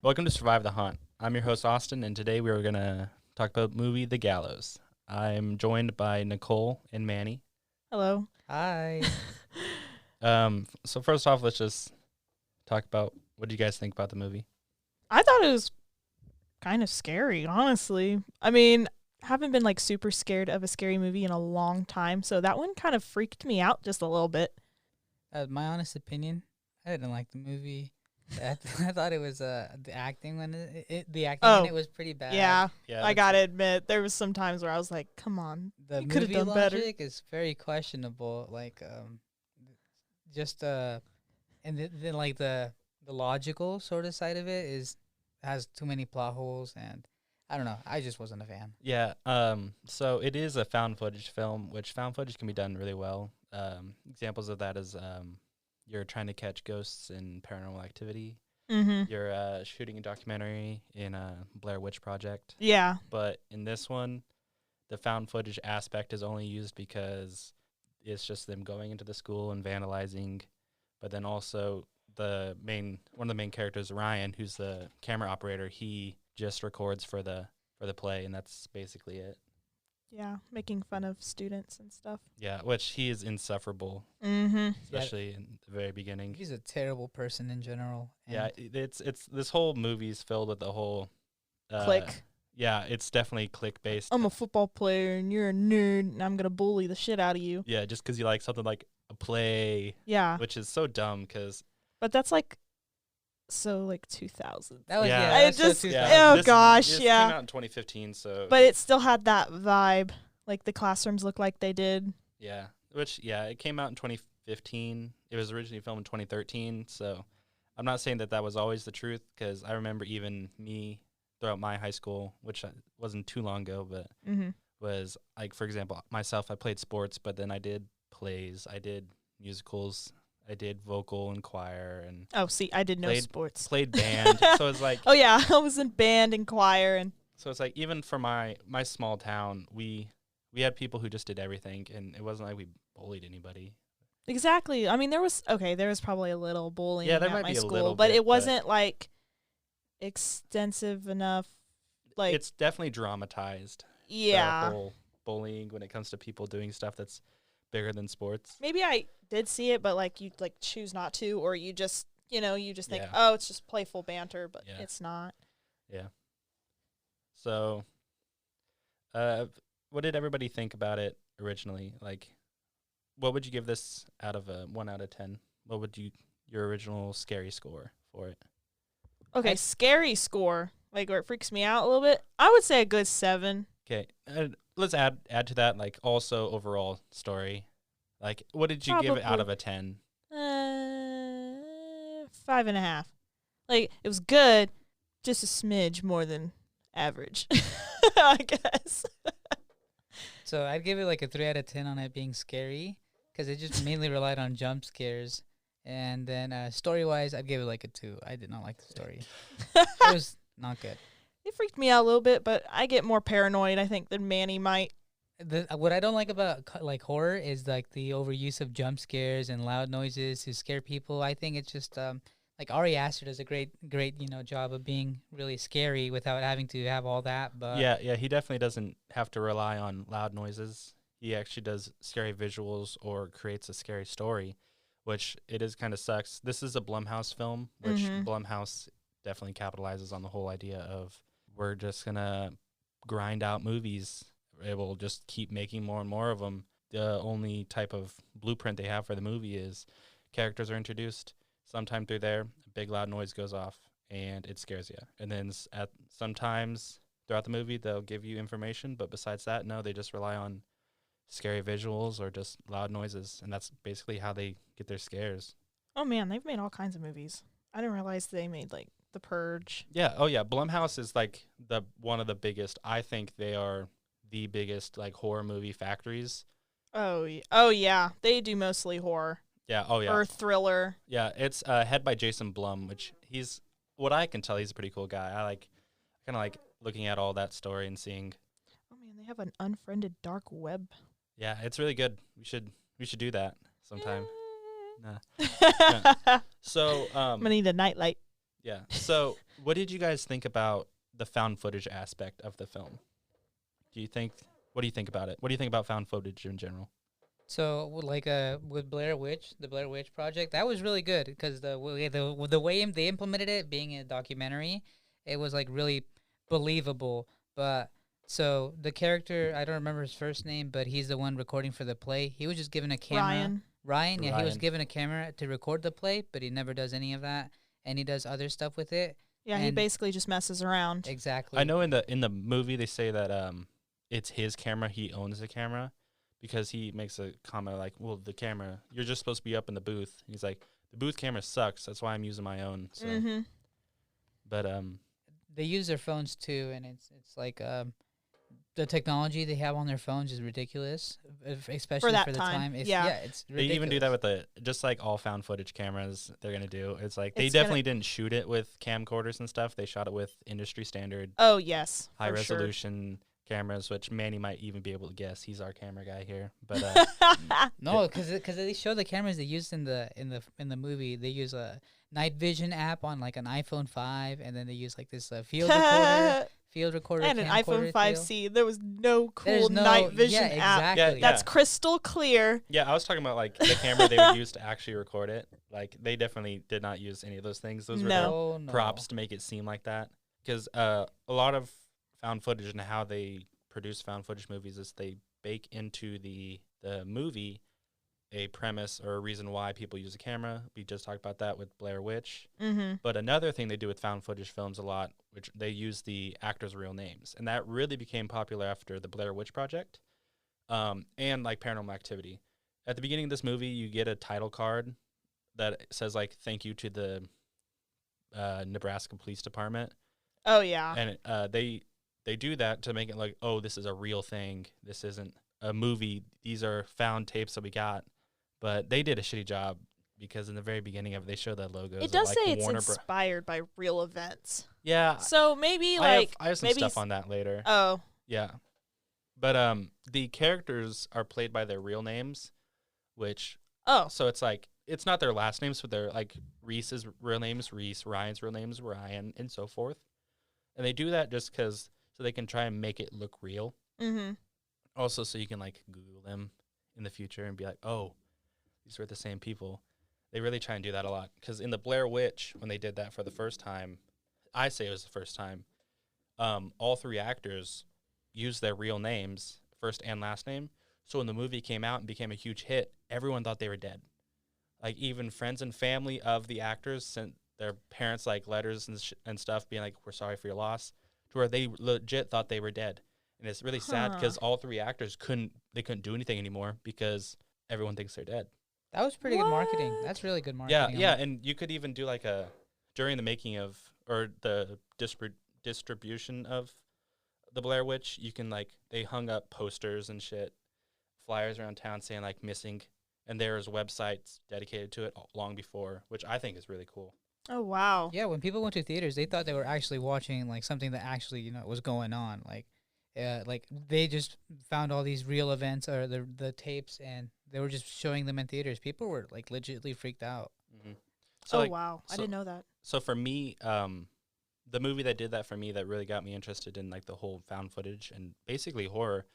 Welcome to Survive the Hunt. I'm your host, Austin, and today we are going to talk about the movie The Gallows. I'm joined by Nicole and Manny. Hello. Hi. So first off, let's just talk about what do you guys think about the movie? I thought it was kind of scary, honestly. I mean, haven't been like super scared of a scary movie in a long time, so that one kind of freaked me out just a little bit. My honest opinion, I didn't like the movie. I thought it was the acting when the acting in it was pretty bad. Yeah, Yeah, I gotta admit, there was some times where I was like, come on. The You could've movie done better. logic is very questionable. Just and then like the logical sort of side of it has too many plot holes, and I don't know. I just wasn't a fan. Yeah. So it is a found footage film, which found footage can be done really well. Examples of that is you're trying to catch ghosts in Paranormal Activity. Mm-hmm. You're shooting a documentary in Blair Witch Project. Yeah. But in this one, the found footage aspect is only used because it's just them going into the school and vandalizing. But then also one of the main characters, Ryan, who's the camera operator, he just records for the play, and that's basically it. Yeah, making fun of students and stuff. Yeah, which he is insufferable, Mm-hmm. especially in the very beginning. He's a terrible person in general. Yeah, it's this whole movie's filled with the whole Click. Yeah, it's definitely click based. I'm a football player and you're a nerd and I'm gonna bully the shit out of you. Yeah, just because you like something like a play, Yeah. which is so dumb because But that's like 2000. That was Yeah. that's It just- so yeah. 2000. Oh, gosh, this yeah. came out in 2015, so But it still had that vibe. Like the classrooms looked like they did. yeah, it came out in 2015. It was originally filmed in 2013, so I'm not saying that was always the truth because I remember even me throughout my high school, which wasn't too long ago, but Mm-hmm. was like, for example, myself, I played sports, but then I did plays, I did musicals, I did vocal and choir, and Oh, see, I did no Played- sports. played band. So it's like, Oh yeah, I was in band and choir and even for my small town, we had people who just did everything, and it wasn't like we bullied anybody. exactly. I mean, there was probably a little bullying Yeah, there at might my be a school, little but bit, it but- wasn't like extensive enough. Like It's definitely dramatized. yeah, The whole bullying when it comes to people doing stuff that's bigger than sports. maybe I did see it, but like you like choose not to, or you just think, Yeah. oh, it's just playful banter, but Yeah. it's not. Yeah. So, what did everybody think about it originally? Like, what would you give this out of a 1 out of 10? What would your original scary score for it? Okay, scary score, like where it freaks me out a little bit. I would say a good 7. Okay, let's add to that, like, also overall story. Like, what did you give it out Probably. of a 10? 5.5. Like it was good, just a smidge more than average, I guess. So I'd give it like a 3 out of 10 on it being scary because it just mainly relied on jump scares. And then story-wise, I'd give it like a 2. I did not like the story. It was not good. It freaked me out a little bit, but I get more paranoid, I think, than Manny might. What I don't like about like horror is like the overuse of jump scares and loud noises to scare people. I think it's just like Ari Aster does a great job of being really scary without having to have all that. But Yeah, he definitely doesn't have to rely on loud noises. He actually does scary visuals or creates a scary story, which it is kind of sucks. This is a Blumhouse film, which Mhm. Blumhouse definitely capitalizes on the whole idea of we're just going to grind out movies. It will just keep making more and more of them. The only type of blueprint they have for the movie is characters are introduced. Sometime through there, a big loud noise goes off, and it scares you. And then sometimes throughout the movie, they'll give you information, but besides that, no, they just rely on scary visuals or just loud noises, and that's basically how they get their scares. Oh man, they've made all kinds of movies. I didn't realize they made like The Purge. Yeah, oh yeah, Blumhouse is like one of the biggest. I think they are the biggest like horror movie factories. Oh yeah, they do mostly horror Yeah, oh yeah. or thriller. Yeah, it's head by Jason Blum, which he's what I can tell he's a pretty cool guy. I kind of like looking at all that story and seeing. Oh man, they have an unfriended dark web. Yeah, it's really good. We should do that sometime. Nah. I'm So gonna need a nightlight. Yeah. So, what did you guys think about the found footage aspect of the film? What do you think about it? What do you think about found footage in general? So like with Blair Witch, the Blair Witch Project, that was really good because the way they implemented it, being a documentary, it was like really believable. But so the character, I don't remember his first name, but he's the one recording for the play. He was just given a camera. Ryan. Ryan, yeah, he was Ryan. given a camera to record the play, but he never does any of that, and he does other stuff with it. Yeah, he And- basically just messes around. Exactly. I know in the movie they say that it's his camera, he owns the camera, because he makes a comment like, "Well, the camera, you're just supposed to be up in the booth." And he's like, "The booth camera sucks. That's why I'm using my own." So, Mm-hmm. but They use their phones too, and it's like the technology they have on their phones is ridiculous, especially that for the time, time. It's, yeah. it's they ridiculous. even do that with just like all found footage cameras they're gonna do. It's like they It's gonna- definitely didn't shoot it with camcorders and stuff. They shot it with industry standard Oh, yes. high for sure. resolution cameras, which Manny might even be able to guess. He's our camera guy here. But No, because they show the cameras they used in the movie. They use a night vision app on like an iPhone 5, and then they use like this field recorder, and an camcorder iPhone 5C. There was no cool There's no night vision yeah, app. exactly. Yeah. That's crystal clear. yeah, I was talking about like the camera they would use to actually record it. Like they definitely did not use any of those things. Those were No. Oh, no. props to make it seem like that. Because a lot of found footage and how they produce found footage movies is they bake into the movie a premise or a reason why people use a camera. We just talked about that with Blair Witch. Mm-hmm. But another thing they do with found footage films a lot, which they use the actors' real names. And that really became popular after the Blair Witch Project and like Paranormal Activity. At the beginning of this movie, you get a title card that says like, "Thank you to the Nebraska Police Department." Oh, yeah. And they do that to make it like, oh, this is a real thing. This isn't a movie. These are found tapes that we got. But they did a shitty job because in the very beginning of it, they show the logos. It does of, like, say it's Warner Bros. inspired by real events. Yeah, So maybe I have some stuff on that later. Oh, Yeah, but the characters are played by their real names, which so it's like it's not their last names, but they're like Reese's real name is Reese, Ryan's real name is Ryan, and so forth. And they do that just because so they can try and make it look real. Mm-hmm. Also, so you can like Google them in the future and be like, oh, these were the same people. They really try and do that a lot because in the Blair Witch, when they did that for the first time, I say it was the first time. All three actors used their real names, first and last name. So when the movie came out and became a huge hit, everyone thought they were dead. Like even friends and family of the actors sent their parents like letters and stuff being like, we're sorry for your loss, to where they legit thought they were dead. And it's really sad because all three actors couldn't do anything anymore because everyone thinks they're dead. That was pretty good marketing. What? That's really good Yeah, marketing. yeah, and you could even do like during the making of or the distribution of the Blair Witch, you can like they hung up posters and shit, flyers around town saying like missing, and there's websites dedicated to it long before, which I think is really cool. Oh, wow. Yeah, when people went to theaters, they thought they were actually watching like something that actually was going on. Like they just found all these real events or the tapes, and they were just showing them in theaters. People were like legitimately freaked out. Mm-hmm. So Oh, like, wow. I didn't know that. So for me, the movie that did that for me that really got me interested in like the whole found footage and basically horror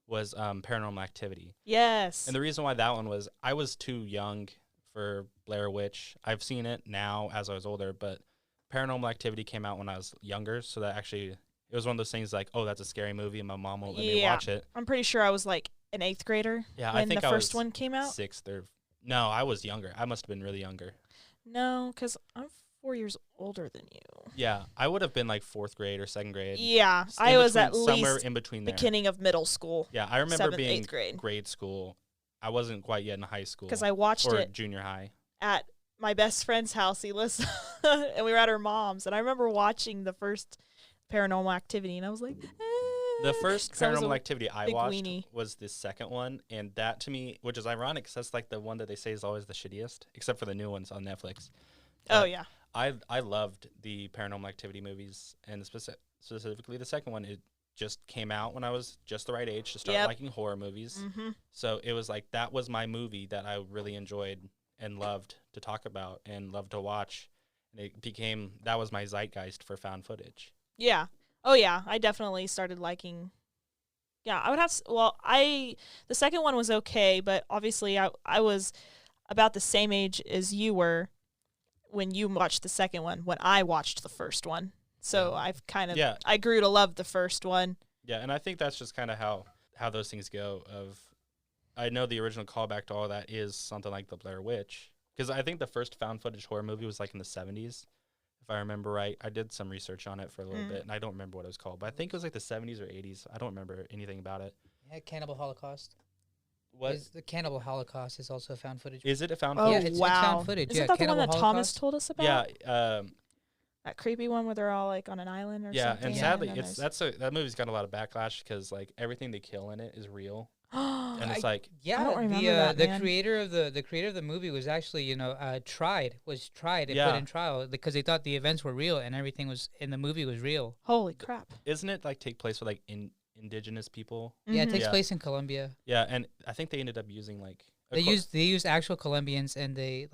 was Paranormal Activity. Yes. And the reason why that one was I was too young for Blair Witch. I've seen it now as I was older, but Paranormal Activity came out when I was younger, so that actually it was one of those things like, oh, that's a scary movie, and my mom won't let me watch it. I'm pretty sure I was like an 8th grader Yeah, when I think the I first was one came out. 6th or no, I was younger. I must have been really younger. No, because I'm 4 years older than you. Yeah, I would have been like 4th grade or 2nd grade. Yeah, I was at somewhere least in between there. beginning of middle school. Yeah, I remember 7th, being 8th grade. grade school. I wasn't quite yet in high school. Because I watched or it junior high. at my best friend's house, Elissa, and we were at her mom's. And I remember watching the first Paranormal Activity, and I was like, The first 'cause I was Paranormal a Activity I big watched weenie. was the second one, and that to me, which is ironic, because that's like the one that they say is always the shittiest, except for the new ones on Netflix. oh, But yeah. I loved the Paranormal Activity movies, and specifically the second one. It just came out when I was just the right age to start Yep. liking horror movies. Mm-hmm. So it was like that was my movie that I really enjoyed and loved to talk about and loved to watch. and that was my zeitgeist for found footage. Yeah. Oh yeah, I definitely started liking. Yeah, I would have. The second one was okay, but obviously I was about the same age as you were when you watched the second one. When I watched the first one, so Yeah. I've kind of Yeah. I grew to love the first one. Yeah, and I think that's just kind of how those things go. I know the original callback to all that is something like the Blair Witch, because I think the first found footage horror movie was like in the 70s, if I remember right. I did some research on it for a little bit, and I don't remember what it was called, but I think it was like the 70s or 80s. I don't remember anything about it. Yeah, Cannibal Holocaust. What The Cannibal Holocaust is also found footage. is it? A found Oh Yeah, footage? it's wow! found footage. Isn't Yeah, that the one Cannibal that Thomas Holocaust? told us about? Yeah, That creepy one where they're all like on an island or yeah, something. and Yeah. sadly, then that movie's got a lot of backlash because like everything they kill in it is real, there's- and it's like Yeah, I don't remember the that, the man. creator of the creator of the movie was actually tried and put Yeah. in trial because they thought the events were real and everything was in the movie was real. holy crap. isn't it like take place with like indigenous people? Yeah, it Mhm. takes Yeah. place in Colombia. Yeah, and I think they ended up using like They used actual Colombians and they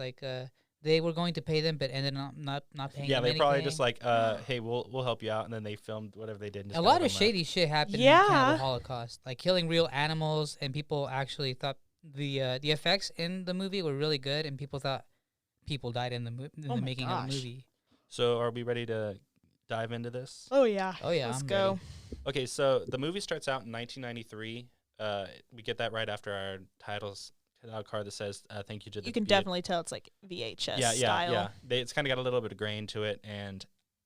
were going to pay them but ended up not paying. Yeah, them they probably just anything. like, hey, we'll help you out, and then they filmed whatever they did. And just A got lot them of shady shit happened Yeah. in the Cannibal Holocaust, like killing real animals, and people actually thought the effects in the movie were really good, and people thought people died in the Oh my making of the gosh. movie. So are we ready to dive into this? Oh yeah. Oh yeah, Let's I'm go. ready. Okay, so the movie starts out in 1993. We get that right after our title card that says "Thank you to the." You can definitely tell it's like VHS style. Yeah. It's kind of got a little bit of grain to it, and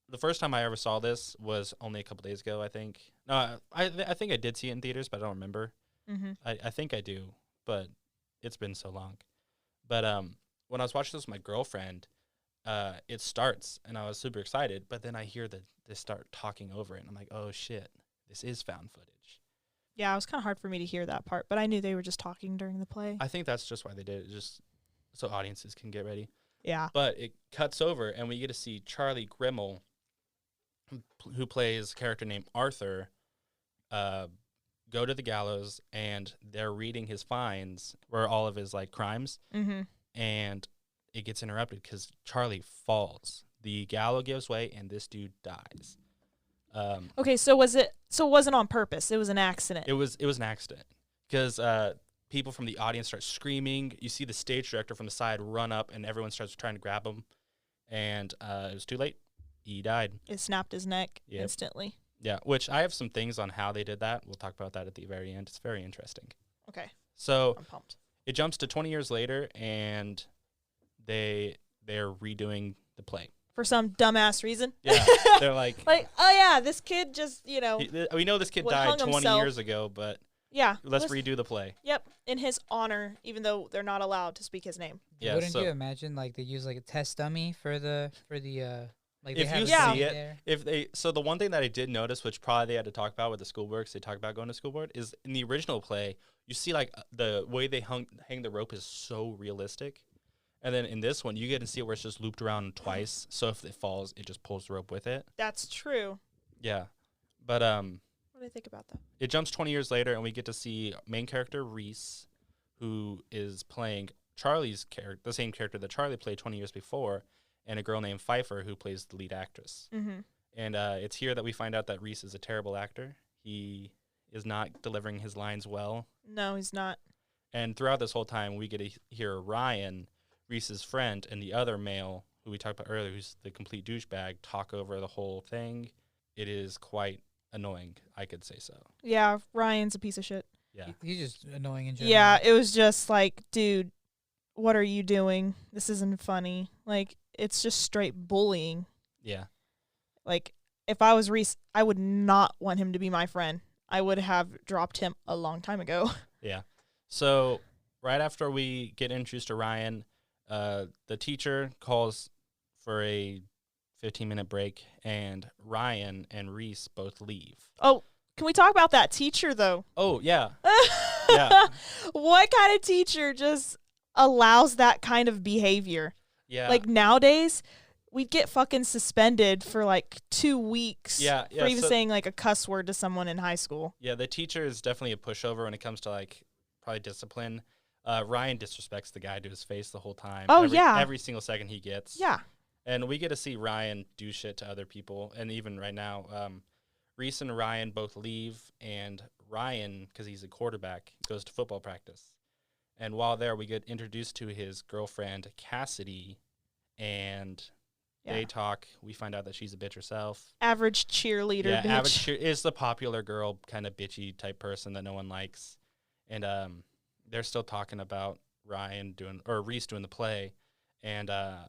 the first time I ever saw this was only a couple days ago. I think. No, I think I did see it in theaters, but I don't remember. Mm-hmm. I think I do, but it's been so long. But when I was watching this with my girlfriend, it starts, and I was super excited. But then I hear that they start talking over it, and I'm like, oh shit, this is found footage. Yeah, it was kind of hard for me to hear that part, but I knew they were just talking during the play. I think that's just why they did it, just so audiences can get ready. Yeah. But it cuts over, and we get to see Charlie Grimmel, who plays a character named Arthur, go to the gallows, and they're reading his fines, where all of his like crimes, Mm-hmm. and it gets interrupted because Charlie falls. The gallows gives way, and this dude dies. Okay, so it wasn't on purpose. It was an accident. It was an accident because people from the audience start screaming. You see the stage director from the side run up, and everyone starts trying to grab him, and it was too late. He died. It snapped his neck Yep. instantly. Yeah, which I have some things on how they did that. We'll talk about that at the very end. It's very interesting. Okay, So I'm pumped. it jumps to 20 years later, and they're redoing the play. For some dumbass reason. Yeah, they're like, Oh yeah, this kid just, we know this kid Well, died hung 20 himself. years ago, but yeah. let's redo the play. Yep, in his honor, even though they're not allowed to speak his name. Yeah, Wouldn't so- you imagine like they use like a test dummy for the like If they have you a see dummy it, there? So the one thing that I did notice, which probably they had to talk about with the school board, 'cause they talk about going to school board, is in the original play, you see like the way they hang the rope is so realistic. And then in this one, you get to see it where it's just looped around twice. So if it falls, it just pulls the rope with it. That's true. Yeah. But What do I think about that? it jumps 20 years later, and we get to see main character Reese, who is playing Charlie's character, the same character that Charlie played 20 years before, and a girl named Pfeiffer, who plays the lead actress. Mm-hmm. And it's here that we find out that Reese is a terrible actor. He is not delivering his lines well. No, he's not. And throughout this whole time, we get to hear Ryan, Reese's friend, and the other male, who we talked about earlier, who's the complete douchebag, talk over the whole thing. It is quite annoying, I could say so. Yeah, Ryan's a piece of shit. Yeah. He's just annoying in general. Yeah, it was just like, dude, what are you doing? This isn't funny. Like, it's just straight bullying. Yeah. Like, if I was Reese, I would not want him to be my friend. I would have dropped him a long time ago. Yeah. So right after we get introduced to Ryan, the teacher calls for a 15-minute break, and Ryan and Reese both leave. Oh, can we talk about that teacher, though? Oh, yeah. Yeah. What kind of teacher just allows that kind of behavior? Yeah. Like, nowadays, we'd get fucking suspended for, like, 2 weeks Yeah, for even so- saying, like, a cuss word to someone in high school. Yeah, the teacher is definitely a pushover when it comes to, like, probably discipline. Ryan disrespects the guy to his face the whole time. Oh, yeah. Every single second he gets. Yeah. And we get to see Ryan do shit to other people. And even right now, Reese and Ryan both leave. And Ryan, because he's a quarterback, goes to football practice. And while there, we get introduced to his girlfriend, Cassidy. And they talk. We find out that she's a bitch herself. Average cheerleader Yeah, bitch. average is the popular girl, kind of bitchy type person that no one likes. And they're still talking about Reese doing the play. And a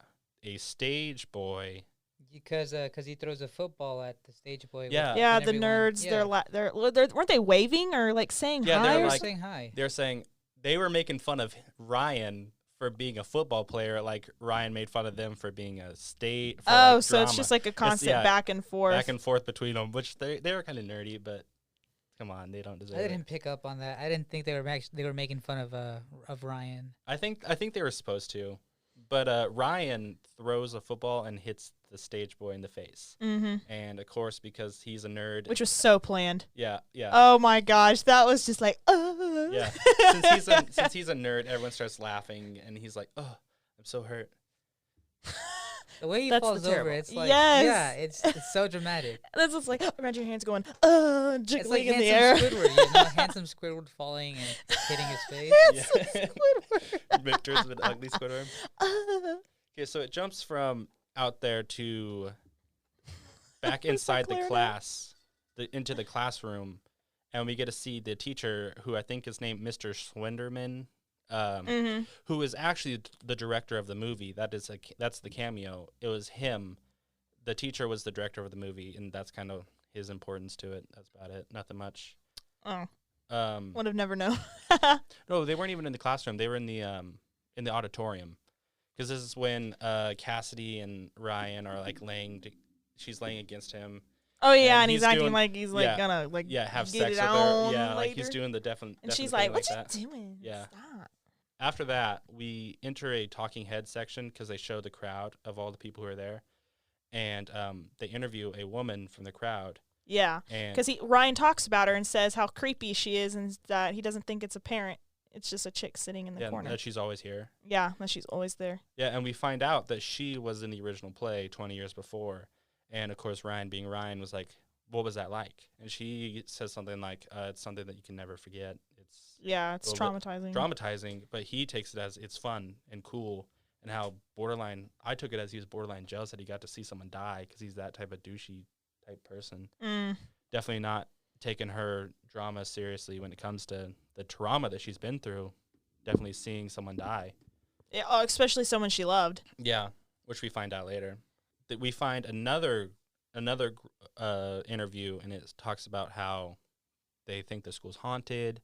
stage boy. Because he throws a football at the stage boy. Yeah. Yeah, and the everyone- nerds. yeah. They're weren't they waving or like saying Yeah, hi? they're Or like- saying hi. They're saying they were making fun of Ryan for being a football player, like Ryan made fun of them for being a state. For, oh, like, so it's drama. just like a constant back and forth. Back and forth between them, which they were kind of nerdy, but come on, they don't deserve I it. didn't pick up on that. I didn't think they were making fun of Ryan. I think they were supposed to, but Ryan throws a football and hits the stage boy in the face, and of course because he's a nerd, Which was so planned. yeah. Oh my gosh, that was just like, Yeah, since he's a nerd, everyone starts laughing, and he's like, "Oh, I'm so hurt." The way he That's the falls over, terrible- it's like, Yes. yeah, it's so dramatic. That's just like, imagine your hands going, It's jiggling like in the handsome air. Squidward, handsome Squidward falling and hitting his face. Yeah. Victor's with ugly Squidward. Okay, so it jumps from out there to back inside the clear now. class, into the classroom, and we get to see the teacher, who I think is named Mr. Schwinderman, who is actually the director of the movie. That's the cameo. It was him. The teacher was the director of the movie, and that's kind of his importance to it. That's about it. Nothing much. Oh, Um, would have never known. No, they weren't even in the classroom. They were in the auditorium, because this is when Cassidy and Ryan are like she's laying against him. Oh yeah, And and he's he's acting doing- like he's like yeah, gonna like have get sex it with her. on Yeah, like he's later. doing the definite. And she's thing like, "What that. you doing? Yeah. Stop." After that, we enter a talking head section because they show the crowd of all the people who are there, and they interview a woman from the crowd. Yeah, And because Ryan talks about her and says how creepy she is, and that he doesn't think it's a parent. It's just a chick sitting in the corner. that she's always here. Yeah, that she's always there. Yeah, and we find out that she was in the original play 20 years before, and of course Ryan, being Ryan, was like, "What was that like?" And she says something like, "It's something that you can never forget. It's Yeah, it's a little bit traumatizing. traumatizing," but he takes it as it's fun and cool, and how borderline. I took it as he was borderline jealous that he got to see someone die because he's that type of douchey type person. Definitely not taking her drama seriously when it comes to the trauma that she's been through. Definitely seeing someone die. Yeah, especially someone she loved. Yeah, which we find out later. That we find another interview, and it talks about how they think the school's haunted.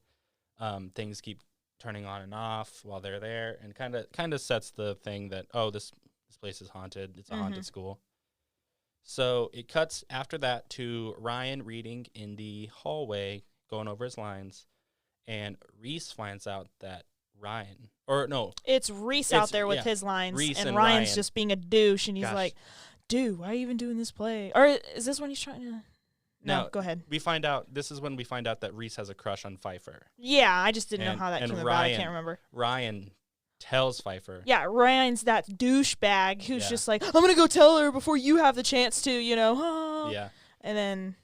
Things keep turning on and off while they're there, and kind of sets the thing that, oh, this place is haunted. It's a haunted school. So it cuts after that to Ryan reading in the hallway, going over his lines, and Reese finds out that It's Reese out there with yeah, his lines, Reese and and Ryan's Ryan. just being a douche, and he's Gosh. like, "Dude, why are you even doing this play?" Or is this when he's trying to? No, go ahead. This is when we find out that Reese has a crush on Pfeiffer. Yeah, I just didn't know And- how that and came about. I Ryan- can't remember. Ryan tells Pfeiffer. Yeah, Ryan's that douchebag who's Yeah. just like, "I'm gonna go tell her before you have the chance to," you know. Yeah. And then,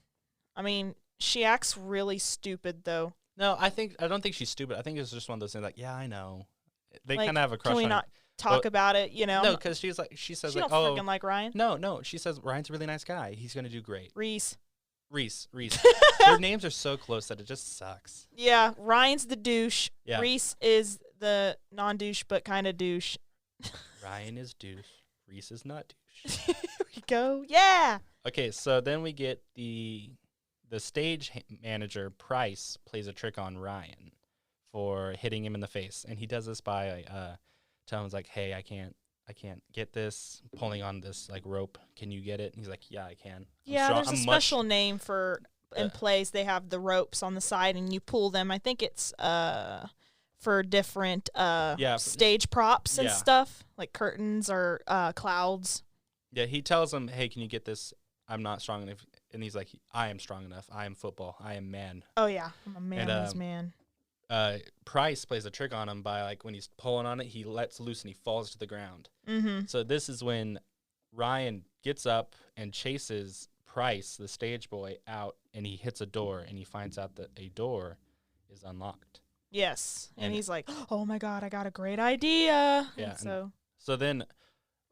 I mean, she acts really stupid though. No, I don't think she's stupid. I think it's just one of those things like, yeah, I know. They Like, kind of have a crush Can we on not talk about it? You know. No, because she says she like, don't oh, freaking like Ryan. no. She says Ryan's a really nice guy. He's gonna do great. Reese. Reese. Their names are so close that it just sucks. Yeah, Ryan's the douche. Yeah. Reese is the non-douche but kind of douche. Ryan is douche. Reese is not douche. Here we go. Yeah. Okay, so then we get the stage manager, Price, plays a trick on Ryan for hitting him in the face, and he does this by telling him, like, "Hey, I can't get this, pulling on this like rope. Can you get it?" And he's like, "Yeah, I can." Yeah, there's a I'm special name for in Yeah. plays. They have the ropes on the side and you pull them. I think it's for different stage props and Yeah. stuff, like curtains or clouds. Yeah, he tells him, "Hey, can you get this? I'm not strong enough." And he's like, "I am strong enough. I am football. I am man." Oh yeah, I'm a man, And, this man. Price plays a trick on him by, like, when he's pulling on it, he lets loose and he falls to the ground. Mm-hmm. So this is when Ryan gets up and chases Price, the stage boy, out, and he hits a door, and he finds out that a door is unlocked. Yes. And And- he's like, oh my God, I got a great idea. Yeah, And so So then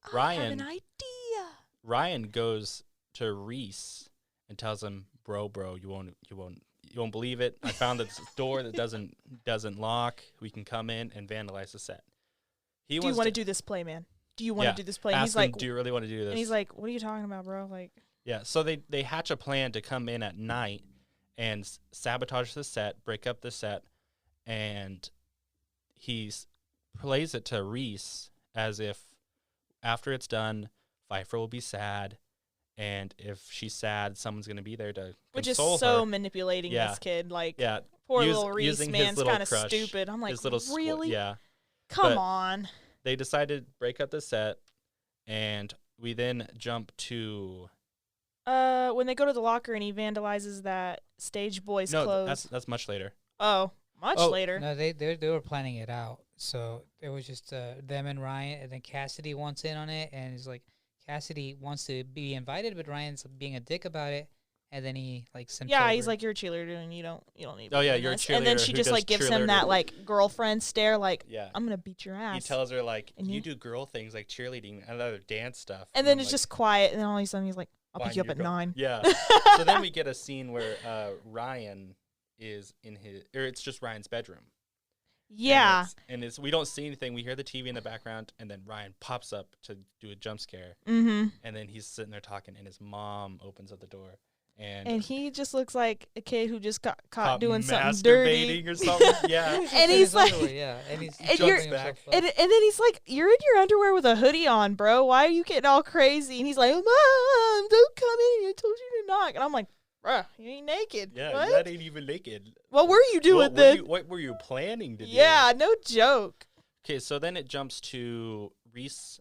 I have Ryan- an idea. Ryan goes to Reese and tells him, "Bro, you won't believe it. I found this door that doesn't lock. We can come in and vandalize the set." Do you want to do this play, man? Do you want to do this play? And Ask he's him, like, "Do you really want to do this?" and he's like, what are you talking about, bro? Like, Yeah, so they hatch a plan to come in at night and sabotage the set, break up the set, and he plays it to Reese as if after it's done, Pfeiffer will be sad, and if she's sad, someone's going to be there to which is console so her. manipulating Yeah. this kid. Like, Yeah, poor use- little Reese, using his man, it's little kind of crush, stupid. I'm like, his little really? yeah. Come but- on. They decided to break up the set, and we then jump to When they go to the locker and he vandalizes that stage boy's clothes. that's much later. Oh, much Oh, later. No, they were planning it out. So it was just them and Ryan, and then Cassidy wants in on it, and he's like, Cassidy wants to be invited, but Ryan's being a dick about it, and then he like simped Yeah, over. he's like, you're a cheerleader and you don't need. to Oh, be yeah, doing you're a this. And then cheerleader she who just does like gives him that cheerleader. like girlfriend stare, like, Yeah. I'm gonna beat your He ass. tells her, like, And you you- do girl things like cheerleading and other dance stuff. and then I'm it's like, just quiet, and then all of a sudden he's like, I'll "Fine, pick you up you at go." 9. Yeah. So then we get a scene where Ryan is in it's just Ryan's bedroom. Yeah. And it's we don't see anything. We hear the TV in the background, and then Ryan pops up to do a jump scare, Mm-hmm. and then he's sitting there talking, and his mom opens up the door, And he just looks like a kid who just got caught caught doing something dirty. masturbating or something. Yeah. Just and in he's his like- underwear, yeah, and he's and jumping you're- himself up. And then he's like, "You're in your underwear with a hoodie on, bro. Why are you getting all crazy?" And he's like, "Mom, don't come in. I told you to knock." And I'm like, "Bruh, you ain't naked. Yeah, What? that ain't even naked. What were you doing then?" What were you planning to do? Yeah, no joke. Okay, so then it jumps to Reese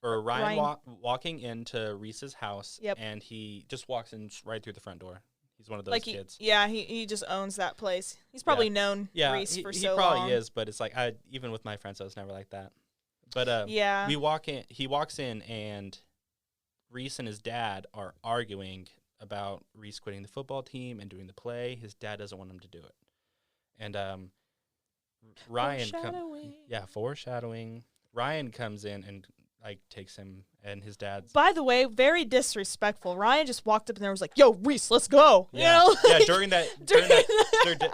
or Ryan, Ryan. walking into Reese's house, Yep. and he just walks in right through the front door. He's one of those Like kids. he just owns that place. He's probably known Yeah, Reese he, for he so probably long. is, but it's like even with my friends, I was never like that. But Yeah. we walk in. He walks in, and Reese and his dad are arguing about Reese quitting the football team and doing the play. His dad doesn't want him to do it, and Ryan Foreshadowing. foreshadowing. Ryan comes in and like takes him, and his dad's By the way, very disrespectful. Ryan just walked up and there was like, "Yo, Reese, let's go." yeah, You know? yeah. Like, During that,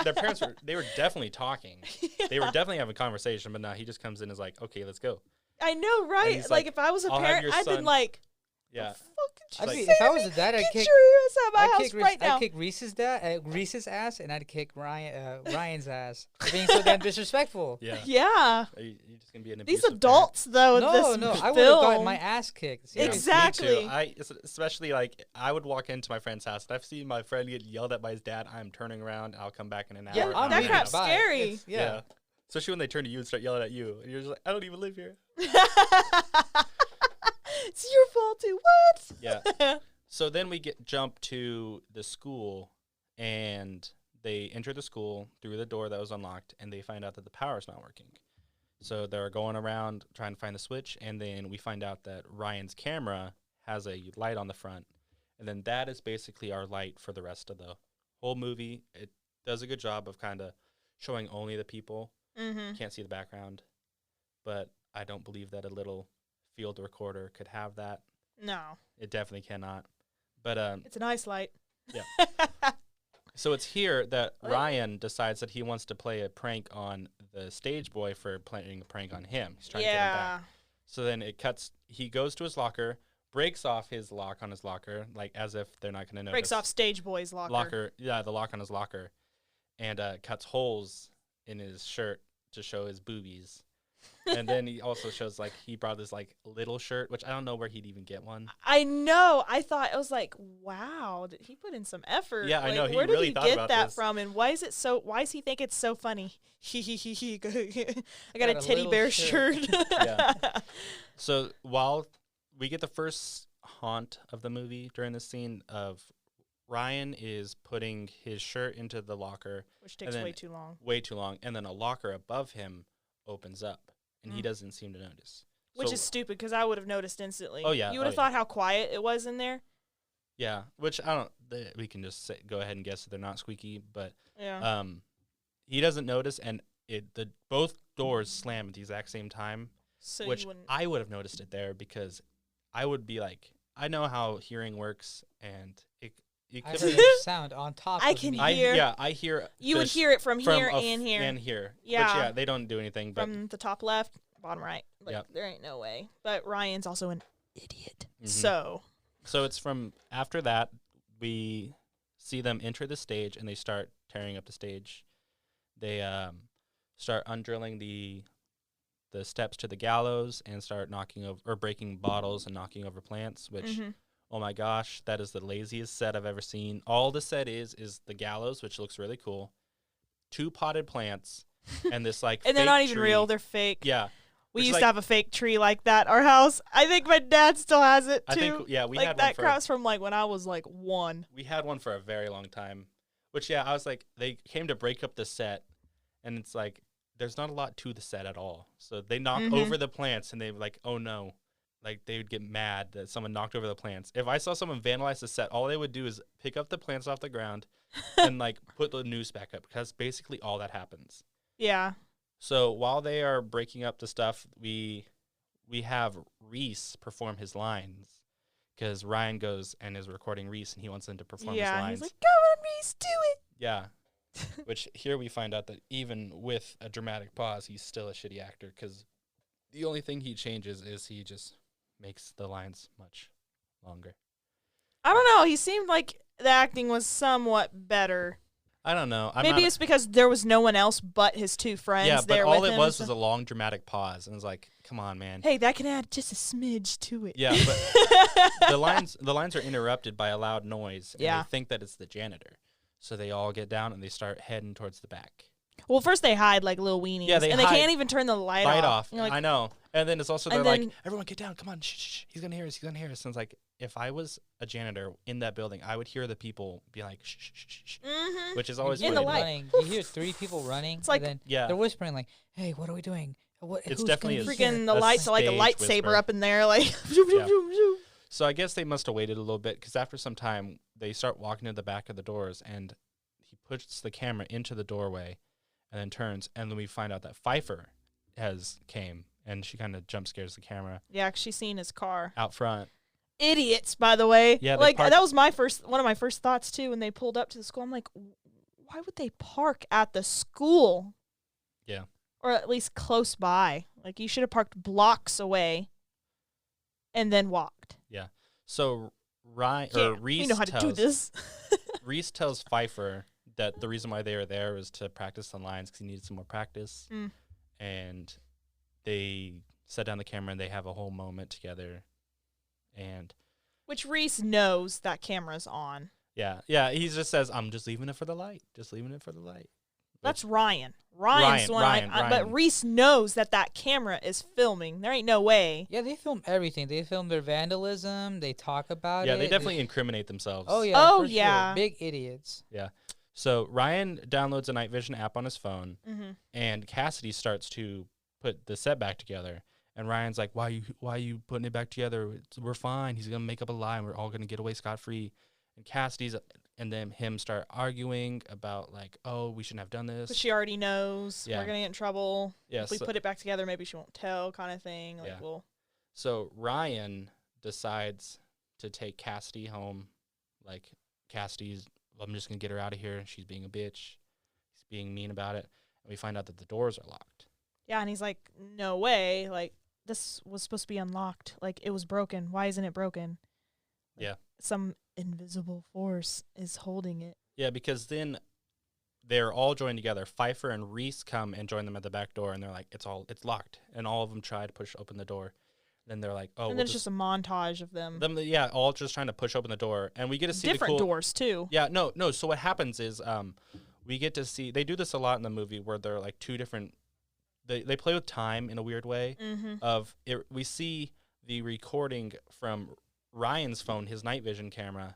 their parents were definitely talking. They were definitely having a conversation, but now he just comes in and is like, "Okay, let's go." I know, right? he's Like, like, if I was a "I'll have parent, your I'd been son-" like, Yeah, "Fuck, did I'd you be, say if I to was me? a dad, I'd Get kick. your ass out of my I'd house kick, right now." I'd kick Reese's ass, and I'd kick Ryan's ass for being so damn disrespectful. yeah. Yeah. You're just gonna be an These abusive adults, though, in No, this no, film. I would have gotten my ass kicked. parent. Seriously. Exactly. Me too. Especially like I would walk into my friend's house and I've seen my friend get yelled at by his dad. I'm turning around. I'll come back in an hour. Yeah, I'm that leaving. crap's Bye. scary. It's- yeah. Especially when they turn to you and start yelling at you, and you're just like, I don't even live here. It's your fault too. What? Yeah. So then we jump to the school, and they enter the school through the door that was unlocked, and they find out that the power's not working. So they're going around trying to find the switch, and then we find out that Ryan's camera has a light on the front, and then that is basically our light for the rest of the whole movie. It does a good job of kind of showing only the people. Mm-hmm. Can't see the background, but I don't believe that a little field recorder could have that. No, It definitely cannot. But it's an ice light. Yeah. So it's here that What? Ryan decides that he wants to play a prank on the stage boy for playing a prank on him. He's trying to get him back. So then it cuts. He goes to his locker, breaks off his lock on his locker, like as if they're not going to notice. Breaks off Stage Boy's locker. Yeah, the lock on his locker, and cuts holes in his shirt to show his boobies. And then he also shows like he brought this like little shirt, which I don't know where he'd even get one. I know. I thought, I was like, wow, did he put in some effort? Yeah, I Like, know, he where really did he thought get about that this. from? And why does he think it's so funny? I got Got a a teddy little bear shirt. shirt. Yeah. So while we get the first haunt of the movie during this scene of Ryan is putting his shirt into the locker Which takes then- way too long. way too long, and then a locker above him opens up, and he Mm. doesn't seem to notice. So Which is stupid because I would have noticed instantly. Oh, yeah. You would have thought how quiet it was in there. Yeah, which I don't. We can just go ahead and guess that they're not squeaky, but Yeah. he doesn't notice, and both doors slam at the exact same time, So which you wouldn't. I would have noticed it there because I would be like, I know how hearing works, and it I could heard be. a sound on top I of can me. hear- I hear. You would this hear it from here and here. and here. Yeah. Which, yeah, they don't do anything, but From the top left, bottom right. Like, Yep. there ain't no way. But Ryan's also an idiot. Mhm. So it's from after that we see them enter the stage and they start tearing up the stage. They start undrilling the steps to the gallows and start knocking over or breaking bottles and knocking over plants, which mhm. oh my gosh, that is the laziest set I've ever seen. All the set is the gallows, which looks really cool, 2 potted plants, and this like And they're fake not even tree. real. They're fake. Yeah, We which, used like- to have a fake tree like that at our house. I think my dad still has it too. I think we like had that one for cross from like when I was like 1. we had one for a very long time. Which I was like, they came to break up the set, and it's like there's not a lot to the set at all. So they knock Mhm. over the plants, and they like, oh no, like they would get mad that someone knocked over the plants. If I saw someone vandalize the set, all they would do is pick up the plants off the ground and like put the noose back up, because basically all that happens. Yeah. So while they are breaking up the stuff, we have Reese perform his lines, because Ryan goes and is recording Reese, and he wants them to perform his Yeah. lines. He's like, come on, Reese, do it. Yeah. Which here we find out that even with a dramatic pause, he's still a shitty actor, because the only thing he changes is he just makes the lines much longer. I don't know. He seemed like the acting was somewhat better. I don't know. Maybe it's because there was no one else but his 2 friends yeah, but there all with it him. was a long dramatic pause, and it's like, come on, man. Hey, that can add just a smidge to it. Yeah, but the lines are interrupted by a loud noise, and Yeah. they think that it's the janitor. So they all get down and they start heading towards the back. Well, first they hide like little weenies. Yeah, they and they hide. can't even turn the light off. You're like, I know. And then it's also they're And like, then- everyone get down. Come on. Shh, shh, shh. He's going to hear us. He's going to hear us. And it's like, if I was a janitor in that building, I would hear the people be like, shh, shh, shh, shh, mm-hmm. which is always In funny the to me. light. Running. You hear 3 people running. It's like- and then Yeah. they're whispering like, "Hey, what are we doing? What, It's who's definitely gonna a- be here?" Freaking the a lights are like a stage lightsaber whisper. up in there. Like, Yeah. So I guess they must have waited a little bit, because after some time, they start walking to the back of the doors, and he puts the camera into the doorway and then turns, and then we find out that Pfeiffer has came, and she kind of jump scares the camera Yeah, 'cause she's seen his car. out front. Idiots, by the way. Yeah, they like park- that was one of my first thoughts too when they pulled up to the school. I'm like, why would they park at the school? Yeah. Or at least close by. Like you should have parked blocks away and then walked. So Ryan Yeah, or Reese we know how to do tells this. Reese tells Pfeiffer that the reason why they were there was to practice the lines, because he needed some more practice. Mm. And they set down the camera and they have a whole moment together. And Which Reese knows that camera's on. yeah, he just says, "I'm just leaving it for the light. Just leaving it for the light." That's Ryan. Ryan's the one. Ryan. But Reese knows that camera is filming. There ain't no way. Yeah, they film everything. They film their vandalism. They talk about Yeah, it. they definitely incriminate themselves. Oh yeah. Oh, for sure. yeah. Big idiots. So Ryan downloads a night vision app on his phone, Mm-hmm. and Cassidy starts to put the set back together. And Ryan's like, why are you putting it back together? We're fine. He's going to make up a lie, and we're all going to get away scot-free. And Cassidy's and then him start arguing about, like, oh, we shouldn't have done this. But she already knows Yeah. we're going to get in trouble. Yeah, If we so- put it back together, maybe she won't tell kind of thing. Like, Yeah. well, So Ryan decides to take Cassidy home. Like, Cassidy's, I'm just going to get her out of here. She's being a bitch. He's being mean about it. And we find out that the doors are locked. yeah, and he's like, no way. Like, this was supposed to be unlocked. Like, it was broken. Why isn't it broken? Like, Yeah. Some invisible force is holding it. Yeah, because then they're all joined together. Pfeiffer and Reese come and join them at the back door, and they're like, it's locked. And all of them try to push open the door. Then they're like, oh, and we'll then it's just a montage of them. all just trying to push open the door. And we get to see Different the cool doors, too. Yeah, no. So what happens is we get to see, they do this a lot in the movie where they're like two different, they play with time in a weird way. Mm-hmm. Of it, we see the recording from Ryan's phone, his night vision camera,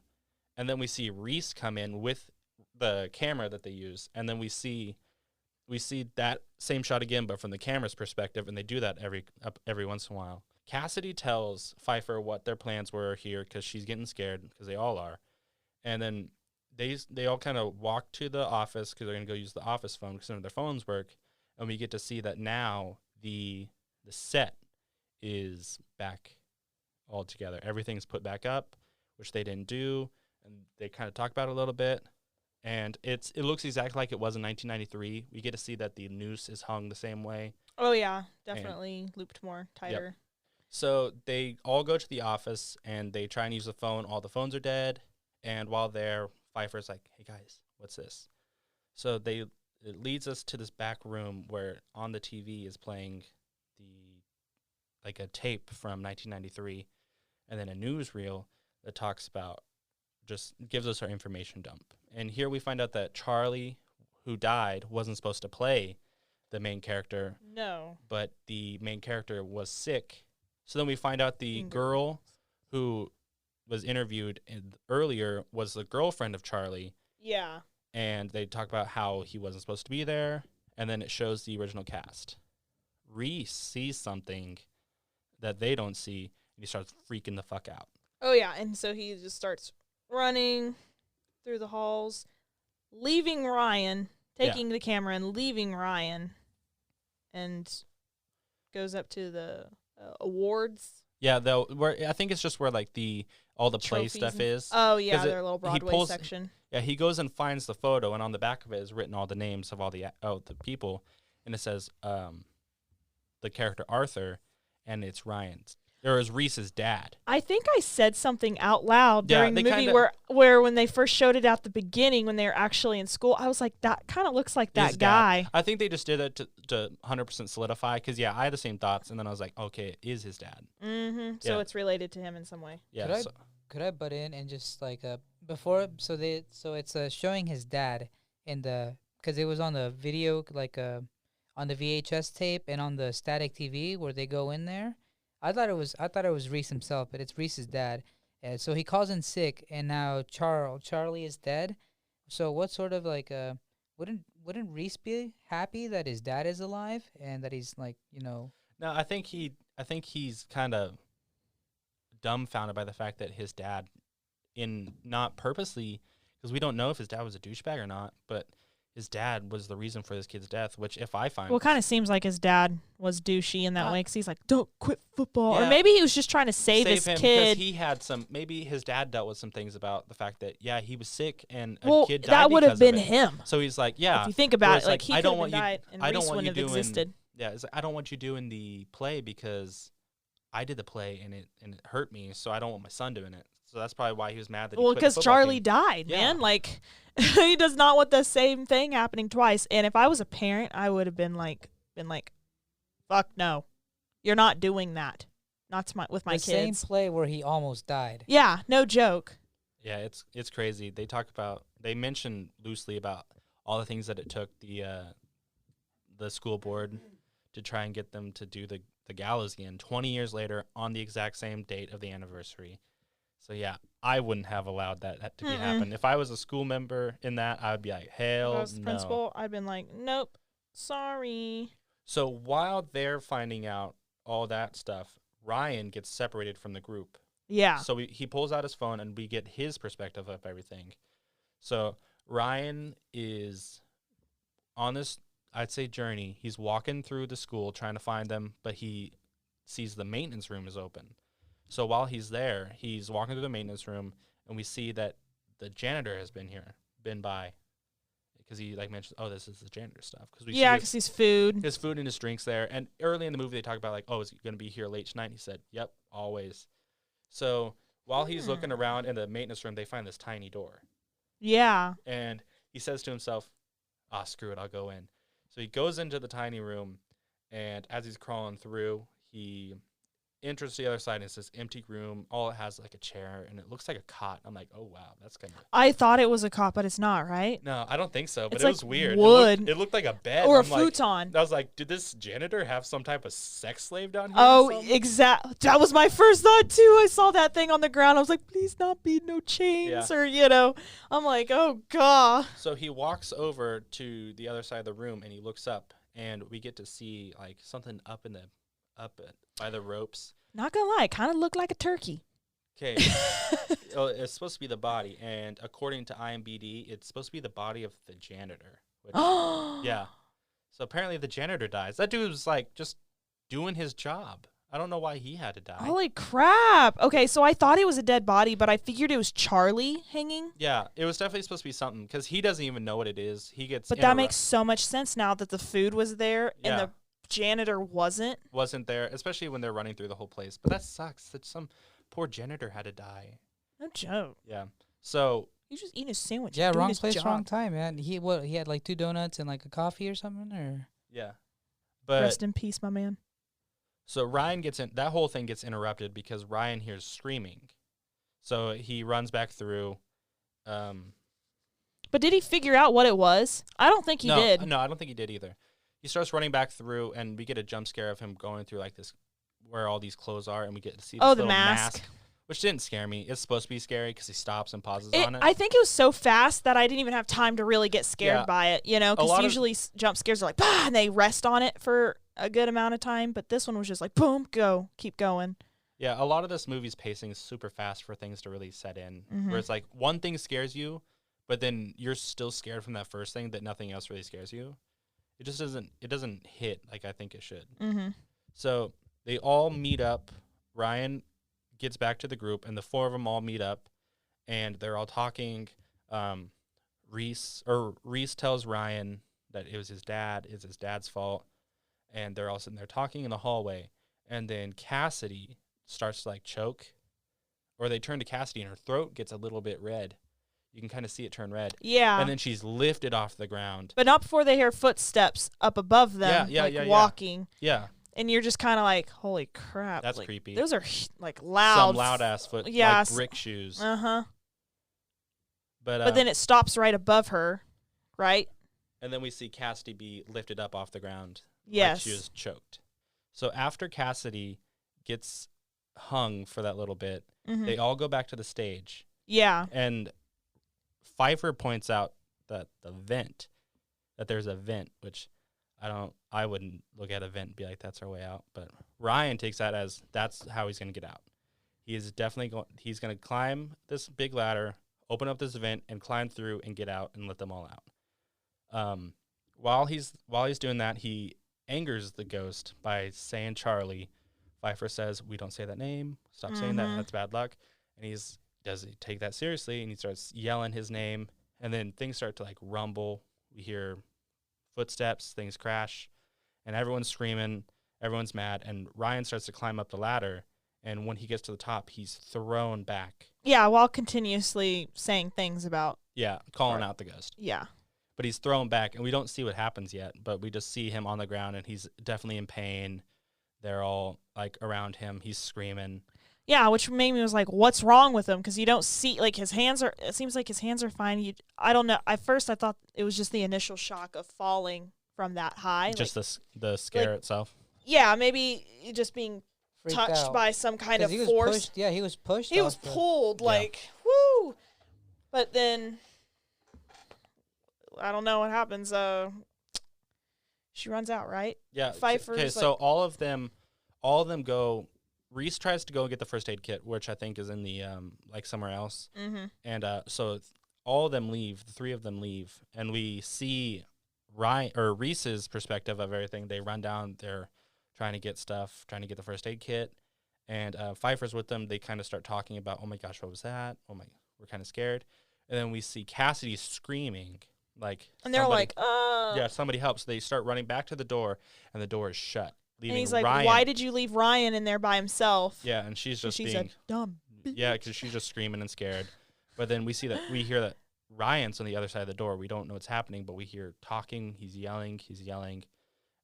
and then we see Reese come in with the camera that they use, and then we see that same shot again, but from the camera's perspective, and they do that every once in a while. Cassidy tells Pfeiffer what their plans were here because she's getting scared, because they all are. And then they all kind of walk to the office because they're going to go use the office phone because none of their phones work. And we get to see that now the set is back all together. Everything's put back up, which they didn't do. And they kind of talk about it a little bit. And it looks exactly like it was in 1993. We get to see that the noose is hung the same way. Oh, yeah. Definitely looped more tighter. Yep. So they all go to the office, and they try and use the phone. All the phones are dead. And while there, Pfeiffer's like, hey, guys, what's this? So it leads us to this back room where on the TV is playing a tape from 1993, and then a newsreel that talks about, just gives us our information dump. And here we find out that Charlie, who died, wasn't supposed to play the main character. No. But the main character was sick. So then we find out the girl who was interviewed earlier was the girlfriend of Charlie. Yeah. And they talk about how he wasn't supposed to be there. And then it shows the original cast. Reese sees something that they don't see, and he starts freaking the fuck out. Oh, yeah. And so he just starts running through the halls, leaving Ryan, taking the camera and leaving Ryan, and goes up to the awards. Yeah, though, I think it's just where all the play Trophies stuff is. Oh, yeah, their little Broadway section. Yeah, he goes and finds the photo, and on the back of it is written all the names of all the people, and it says the character Arthur, and it's Ryan's. Or is Reese's dad. I think I said something out loud during the movie where when they first showed it at the beginning when they were actually in school, I was like, that kind of looks like that guy. I think they just did it to 100% solidify, because, I had the same thoughts, and then I was like, okay, it is his dad. Mm-hmm. So it's related to him in some way. Yeah. Could I butt in and just before, so it's showing his dad in because it was on the video, on the VHS tape and on the static TV where they go in there. I thought it was Reese himself, but it's Reese's dad. So he calls in sick, and now Charlie is dead. So what sort of wouldn't Reese be happy that his dad is alive and that he's No, I think he's kind of dumbfounded by the fact that his dad, not purposely, because we don't know if his dad was a douchebag or not, but his dad was the reason for this kid's death, which if I find... Well, it kind of seems like his dad was douchey in that way, because he's like, don't quit football. Yeah. Or maybe he was just trying to save his him, kid. Because maybe his dad dealt with some things about the fact that, he was sick and a kid died that would have been of it. him. So he's like, if you think about it, he could have died and Reese wouldn't have existed. It's like, I don't want you doing the play because I did the play and it hurt me, so I don't want my son doing it. So that's probably why he was mad that he quit the because football Charlie team. died, man. He does not want the same thing happening twice. And if I was a parent, I would have been like, fuck no, you're not doing that. Not with my kids. The same play where he almost died. Yeah, no joke. Yeah, it's crazy. They mention loosely about all the things that it took the school board to try and get them to do the Gallows again 20 years later on the exact same date of the anniversary. So, I wouldn't have allowed that to happen. If I was a school member in that, I would be like, hell no. If I was the principal, I'd been like, nope, sorry. So while they're finding out all that stuff, Ryan gets separated from the group. Yeah. So he pulls out his phone, and we get his perspective of everything. So Ryan is on this, I'd say, journey. He's walking through the school trying to find them, but he sees the maintenance room is open. So while he's there, he's walking through the maintenance room, and we see that the janitor has been by, because he mentions, oh, this is the janitor stuff. Because he's food. His food and his drinks there. And early in the movie, they talk about oh, is he going to be here late tonight? And he said, yep, always. So while he's looking around in the maintenance room, they find this tiny door. Yeah. And he says to himself, screw it, I'll go in. So he goes into the tiny room, and as he's crawling through, he enters the other side, and it's this empty room. All it has a chair, and it looks like a cot. I'm like, oh, wow, that's kind of... I thought it was a cot, but it's not, right? No, I don't think so, but it's it was weird. Wood. It looked like a bed. Or a futon. I was like, did this janitor have some type of sex slave down here? Oh, exactly. That was my first thought, too. I saw that thing on the ground. I was like, please not be no chains or, I'm like, oh, God. So he walks over to the other side of the room, and he looks up, and we get to see, something up by the ropes. Not gonna lie, it kind of looked like a turkey. Okay. It's supposed to be the body, and according to IMDb, it's supposed to be the body of the janitor. Which, yeah. So apparently the janitor dies. That dude was like just doing his job. I don't know why he had to die. Holy crap. Okay, so I thought it was a dead body, but I figured it was Charlie hanging. Yeah, it was definitely supposed to be something because he doesn't even know what it is. He gets But that makes so much sense now that the food was there and Yeah. the janitor wasn't. wasn't there, especially when they're running through the whole place. But that sucks that some poor janitor had to die. No joke. Yeah. So He was just eating a sandwich. Yeah, doing wrong his place, job. wrong time, man. He had like 2 donuts and like a coffee or something, or yeah, but Rest in peace, my man. so Ryan gets in. That whole thing gets interrupted because Ryan hears screaming. So he runs back through. But did he figure out what it was? I don't think he did. No, I don't think he did either. He starts running back through, and we get a jump scare of him going through like this, where all these clothes are, and we get to see this The little mask. which didn't scare me. It's supposed to be scary because he stops and pauses on it. I think it was so fast that I didn't even have time to really get scared Yeah. by it, you know, A lot because of- usually jump scares are like, bah, and they rest on it for a good amount of time. But this one was just like, boom, go, keep going. Yeah, a lot of this movie's pacing is super fast for things to really set in. Where it's like one thing scares you, but then you're still scared from that first thing that nothing else really scares you. It just doesn't hit like I think it should. Mm-hmm. So they all meet up. Ryan gets back to the group, and the 4 of them all meet up, and they're all talking. Reese tells Ryan that it was his dad. It's his dad's fault, and they're all sitting there talking in the hallway. And then Cassidy starts to like choke, or they turn to Cassidy, and her throat gets a little bit red. You can kind of see it turn red. Yeah. And then she's lifted off the ground. But not before they hear footsteps up above them, Yeah. walking. Yeah, And you're just kind of like, holy crap. that's like, creepy. Those are like loud. Some loud ass foot, Yeah, like brick shoes. Uh-huh. But But then it stops right above her, right? and then we see Cassidy be lifted up off the ground. Yes. Like she was choked. So after Cassidy gets hung for that little bit, Mhm. they all go back to the stage. Yeah. And Pfeiffer points out that there's a vent, which I wouldn't look at a vent and be like, that's our way out. But Ryan takes that as that's how he's going to get out. He is definitely he's going to climb this big ladder, open up this vent, and climb through and get out and let them all out. While he's doing that, he angers the ghost by saying Charlie. Pfeiffer says, "We don't say that name. Stop saying that. That's bad luck." And does he take that seriously? And he starts yelling his name, and then things start to like rumble. We hear footsteps, things crash, and everyone's screaming. Everyone's mad, and Ryan starts to climb up the ladder. And when he gets to the top, he's thrown back. Yeah, while continuously saying things about, Yeah, calling out the ghost. yeah. But he's thrown back, and we don't see what happens yet, but we just see him on the ground, and he's definitely in pain. They're all, like, around him. He's screaming. Yeah, which made me was like, what's wrong with him? Because you don't see, like, it seems like his hands are fine. I don't know. At first, I thought it was just the initial shock of falling from that high. Just the scare itself. Yeah, maybe just being freaked touched out. by some kind 'Cause of he was force. pushed. Yeah, he was pushed. He was off the- pulled, Yeah. like, woo! But then, I don't know what happens. She runs out, right? Yeah. Pfeiffer's Okay, so like- all of them go. Reese tries to go get the first aid kit, which I think is in the like somewhere else. Mm-hmm. And so all of them leave. The 3 of them leave, and we see Reese's perspective of everything. They run down. They're trying to get stuff, trying to get the first aid kit, and Pfeiffer's with them. They kind of start talking about, "Oh my gosh, what was that? Oh my, we're kind of scared." And then we see Cassidy screaming, like, And they're somebody- like, yeah, somebody help. So they start running back to the door, and the door is shut, leaving And he's like, Ryan. why did you leave Ryan in there by himself? Yeah, and she's And just she's being, a dumb. yeah, because she's just screaming and scared. But then we hear that Ryan's on the other side of the door. We don't know what's happening, but we hear talking. He's yelling,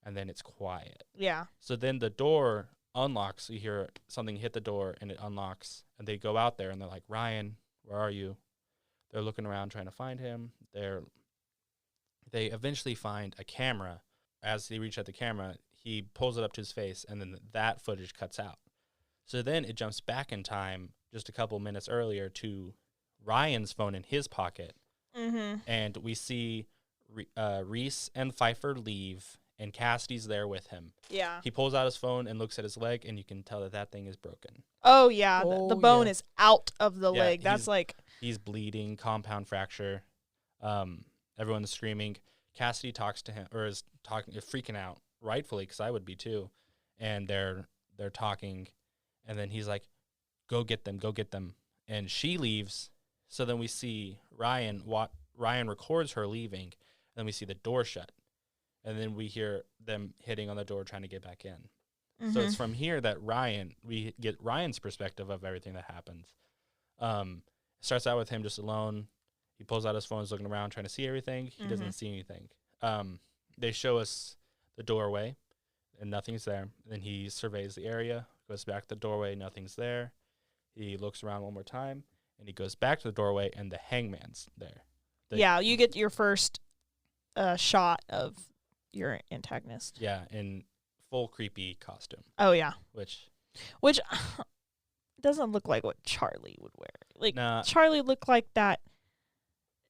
and then it's quiet. Yeah. So then the door unlocks. You hear something hit the door, and it unlocks. And they go out there, and they're like, "Ryan, where are you?" They're looking around trying to find him. They eventually find a camera. As they reach at the camera, he pulls it up to his face, and then that footage cuts out. So then it jumps back in time just a couple minutes earlier to Ryan's phone in his pocket, Mm-hmm. and we see Reese and Pfeiffer leave, and Cassidy's there with him. Yeah. He pulls out his phone and looks at his leg, and you can tell that thing is broken. Oh, yeah. The Oh, bone yeah. is out of the Yeah, leg. That's like, He's bleeding, compound fracture. Everyone's screaming. Cassidy talks to him, or is freaking out, rightfully, because I would be too. And they're talking, and then he's like, "Go get them, go get them." And she leaves. So then we see Ryan. Ryan records her leaving. And then we see the door shut, and then we hear them hitting on the door, trying to get back in. So it's from here that we get Ryan's perspective of everything that happens. It starts out with him just alone. He pulls out his phone, is looking around, trying to see everything. He doesn't see anything. They show us the doorway, and nothing's there. Then he surveys the area, goes back to the doorway, nothing's there. He looks around one more time, and he goes back to the doorway, and the hangman's there. yeah, you get your first shot of your antagonist. Yeah, in full creepy costume, Oh, yeah. which doesn't look like what Charlie would wear. Like, nah, Charlie looked like that,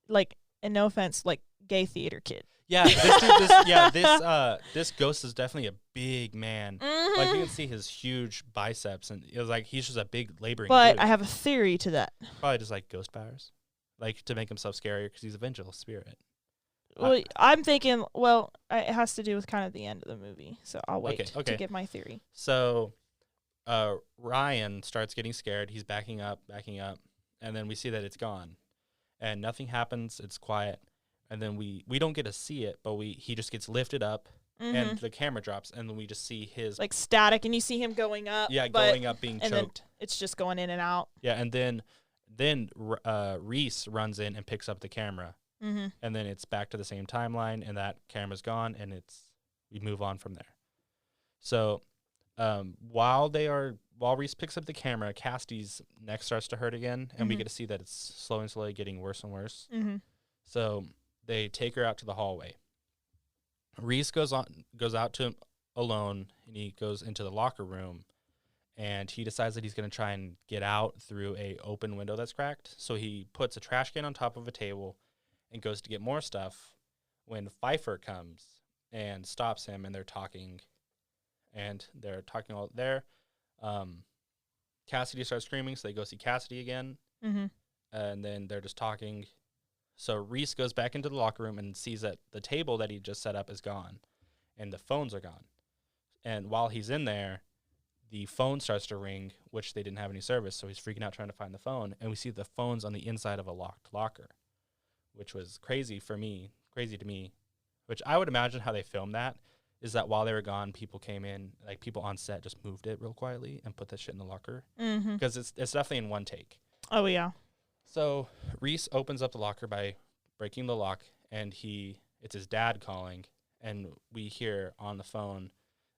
like, and no offense, like, gay theater kid. yeah, this ghost is definitely a big man. Like you can see his huge biceps, and it was like he's just a big laboring But dude. I have a theory to that. Probably just like ghost powers, like to make himself scarier because he's a vengeful spirit. Well, I'm thinking, well, it has to do with kind of the end of the movie, so I'll wait Okay. to give my theory. So Ryan starts getting scared. He's backing up, and then we see that it's gone, and nothing happens. It's quiet, and then we don't get to see it, but he just gets lifted up, and the camera drops, and then we just see his Like static, and you see him going up. yeah but, going up, being and then choked. it's just going in and out. Yeah, and then Reese runs in and picks up the camera, and then it's back to the same timeline, and that camera's gone, and we move on from there. So while Reese picks up the camera, Cassidy's neck starts to hurt again, and we get to see that it's slowly getting worse and worse. So they take her out to the hallway. Reese goes out to him alone, and he goes into the locker room, and he decides that he's going to try and get out through a open window that's cracked. So he puts a trash can on top of a table and goes to get more stuff when Pfeiffer comes and stops him, and they're talking all there. Cassidy starts screaming, so they go see Cassidy again, and then they're just talking. So Reese goes back into the locker room and sees that the table that he just set up is gone, and the phones are gone. And while he's in there, the phone starts to ring, which they didn't have any service, so he's freaking out trying to find the phone, and we see the phone's on the inside of a locked locker, which was crazy to me, which I would imagine how they filmed that is that while they were gone, people came in, like people on set just moved it real quietly and put that shit in the locker, because it's definitely in one take. Oh, yeah. So Reese opens up the locker by breaking the lock, and it's his dad calling, and we hear on the phone,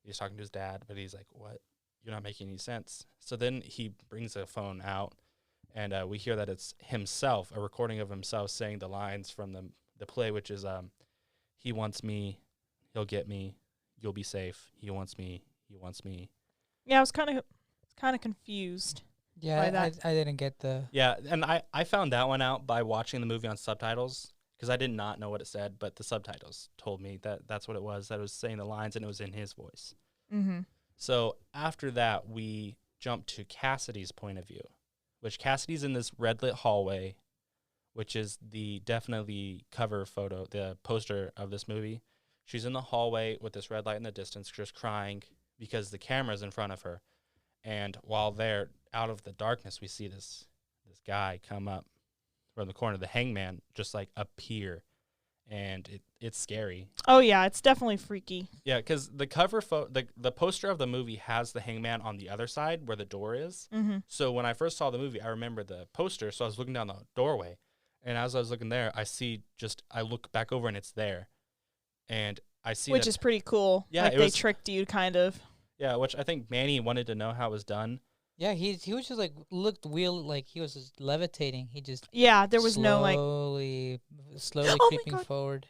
he's talking to his dad, but he's like, "What? You're not making any sense." So then he brings the phone out, and we hear that it's himself, a recording of himself saying the lines from the play, which is, "He wants me, he'll get me, you'll be safe. He wants me, he wants me." Yeah, I was kind of confused. Yeah, that. I didn't get the. Yeah, and I found that one out by watching the movie on subtitles, because I did not know what it said, but the subtitles told me that that's what it was, that it was saying the lines, and it was in his voice. So after that, we jump to Cassidy's point of view, which Cassidy's in this red lit hallway, which is the definitely cover photo, the poster of this movie. She's in the hallway with this red light in the distance, just crying because the camera's in front of her. And while they're out of the darkness, we see this guy come up from the corner, the hangman, just like appear, and it's scary. Oh, yeah, it's definitely freaky. Yeah, because the cover the poster of the movie has the hangman on the other side where the door is. So when I first saw the movie, I remember the poster, so I was looking down the doorway, and as I was looking there, I look back over and it's there, and I see Which is pretty cool. Yeah, like it they was- tricked you, kind of. Yeah, which I think Manny wanted to know how it was done. Yeah, he was just like looked weird, like he was just levitating. He just Yeah, there was no like. slowly Oh my creeping God. forward.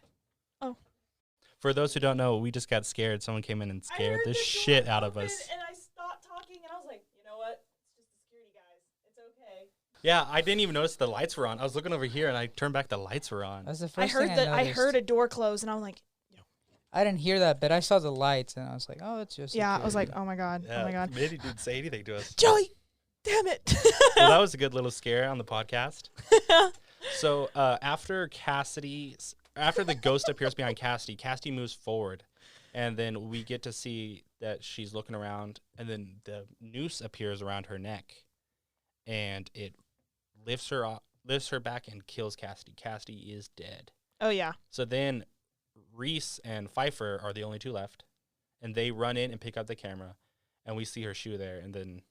For those who don't know, we just got scared. Someone came in and scared the shit out of us. And I stopped talking, and I was like, you know what? It's just the security guys. It's okay. Yeah, I didn't even notice the lights were on. I was looking over here, and I turned back, the lights were on. That's the I first heard thing that. I noticed. heard a door close, and I was like, I didn't hear that, but I saw the lights, and I was like, oh, it's just. Yeah, I was like, oh my god, Yeah, oh my god, Manny didn't say anything to us. Joey, damn it. Well, that was a good little scare on the podcast. So after the ghost appears behind Cassidy moves forward, and then we get to see that she's looking around, and then the noose appears around her neck, and it lifts her back and kills Cassidy. Cassidy is dead. Oh yeah. So then Reese and Pfeiffer are the only two left, and they run in and pick up the camera, and we see her shoe there, and then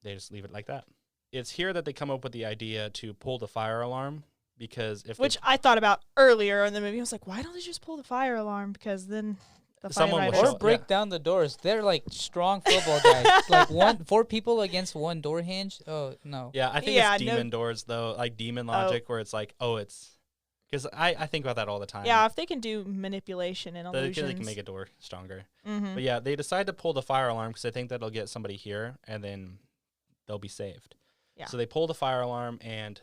they just leave it like that. It's here that they come up with the idea to pull the fire alarm, because Which I thought about earlier in the movie. I was like, why don't they just pull the fire alarm? Because then the Someone will firefighters. show- Or break yeah. down the doors. They're like strong football guys. Like 4 people against one door hinge. Oh no. Yeah, I think Yeah, it's demon doors, though, like demon logic, where it's like, it's... Because I think about that all the time. Yeah, if they can do manipulation and They illusions. can make a door stronger. Mm-hmm. But yeah, they decide to pull the fire alarm because they think that'll get somebody here, and then they'll be saved. Yeah. So they pull the fire alarm, and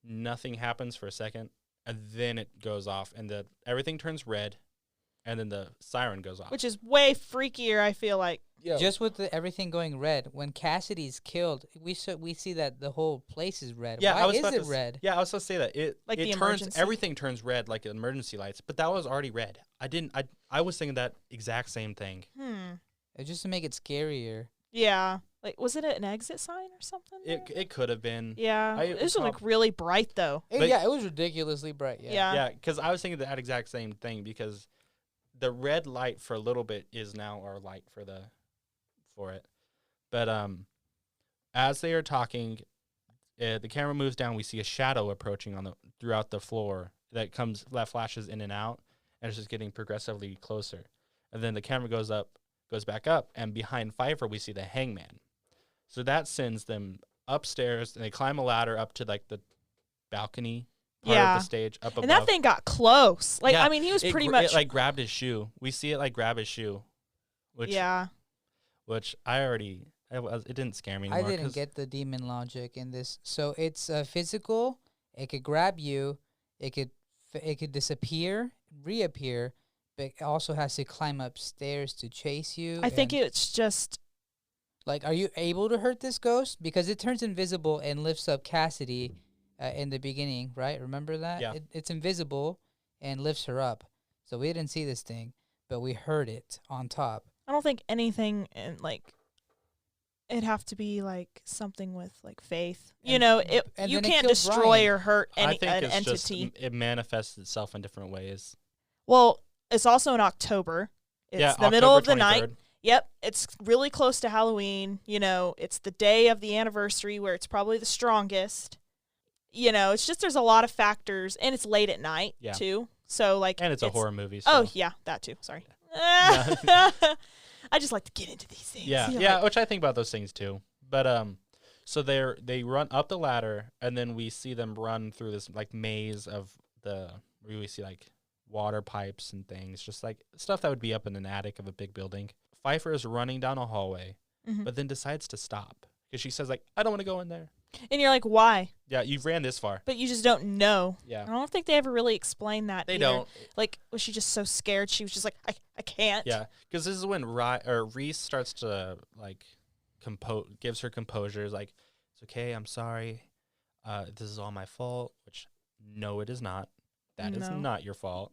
nothing happens for a second, and then it goes off, and everything turns red, and then the siren goes off. Which is way freakier, I feel like. Just with everything going red, when Cassidy's killed, we see that the whole place is red. Yeah, Why I was is about it to red? Yeah, I was supposed to say that Like it the turns emergency? everything turns red like emergency lights, but that was already red. I was thinking that exact same thing. It's just to make it scarier. Yeah. Like, was it an exit sign or something? It could have been. Yeah. I- It was like really bright though. But- Yeah, it was ridiculously bright. Yeah. Yeah, because I was thinking that exact same thing, because the red light for a little bit is now our light for it. But as they are talking, the camera moves down. We see a shadow approaching throughout the floor that flashes in and out, and it's just getting progressively closer. And then the camera goes back up, and behind Pfeiffer we see the hangman. So that sends them upstairs, and they climb a ladder up to like the balcony part Yeah. of the stage up above. And that thing got close. Like, Yeah, I mean, he was pretty It much. like grabbed his shoe. We see it like grab his shoe, which Yeah. it didn't scare me anymore. I didn't 'cause- get the demon logic in this. So it's physical. It could grab you. It could disappear, reappear, but it also has to climb upstairs to chase you. I think and, it's just. like, are you able to hurt this ghost? Because it turns invisible and lifts up Cassidy in the beginning, right? Remember that? Yeah. It's invisible and lifts her up. So we didn't see this thing, but we heard it on top. I don't think anything in like. It'd have to be like something with like faith. You And- know, and you then it can't killed destroy Ryan. or hurt I any think an it's entity. just it manifests itself in different ways. Well, it's also in October. It's yeah, the middle of the October night. 23rd. Yep, it's really close to Halloween. You know, it's the day of the anniversary where it's probably the strongest. You know, it's just there's a lot of factors, and it's late at night Yeah. too. So like, And it's a horror movie. So. Oh yeah, that too. Sorry. I just like to get into these things. Yeah, you know, yeah, like- which I think about those things too. But so they run up the ladder, and then we see them run through this like maze of where we see like water pipes and things, just like stuff that would be up in an attic of a big building. Pfeiffer is running down a hallway, Mhm. but then decides to stop because she says like, I don't want to go in there. And you're like, why? Yeah, you've ran this far. But you just don't know. Yeah. I don't think they ever really explain that. They either. don't. Like, was she just so scared? She was just like, I can't. Yeah, because this is when Reese starts to like gives her composure. Is like, it's okay. I'm sorry. This is all my fault. Which no, it is not. That is No. not your fault.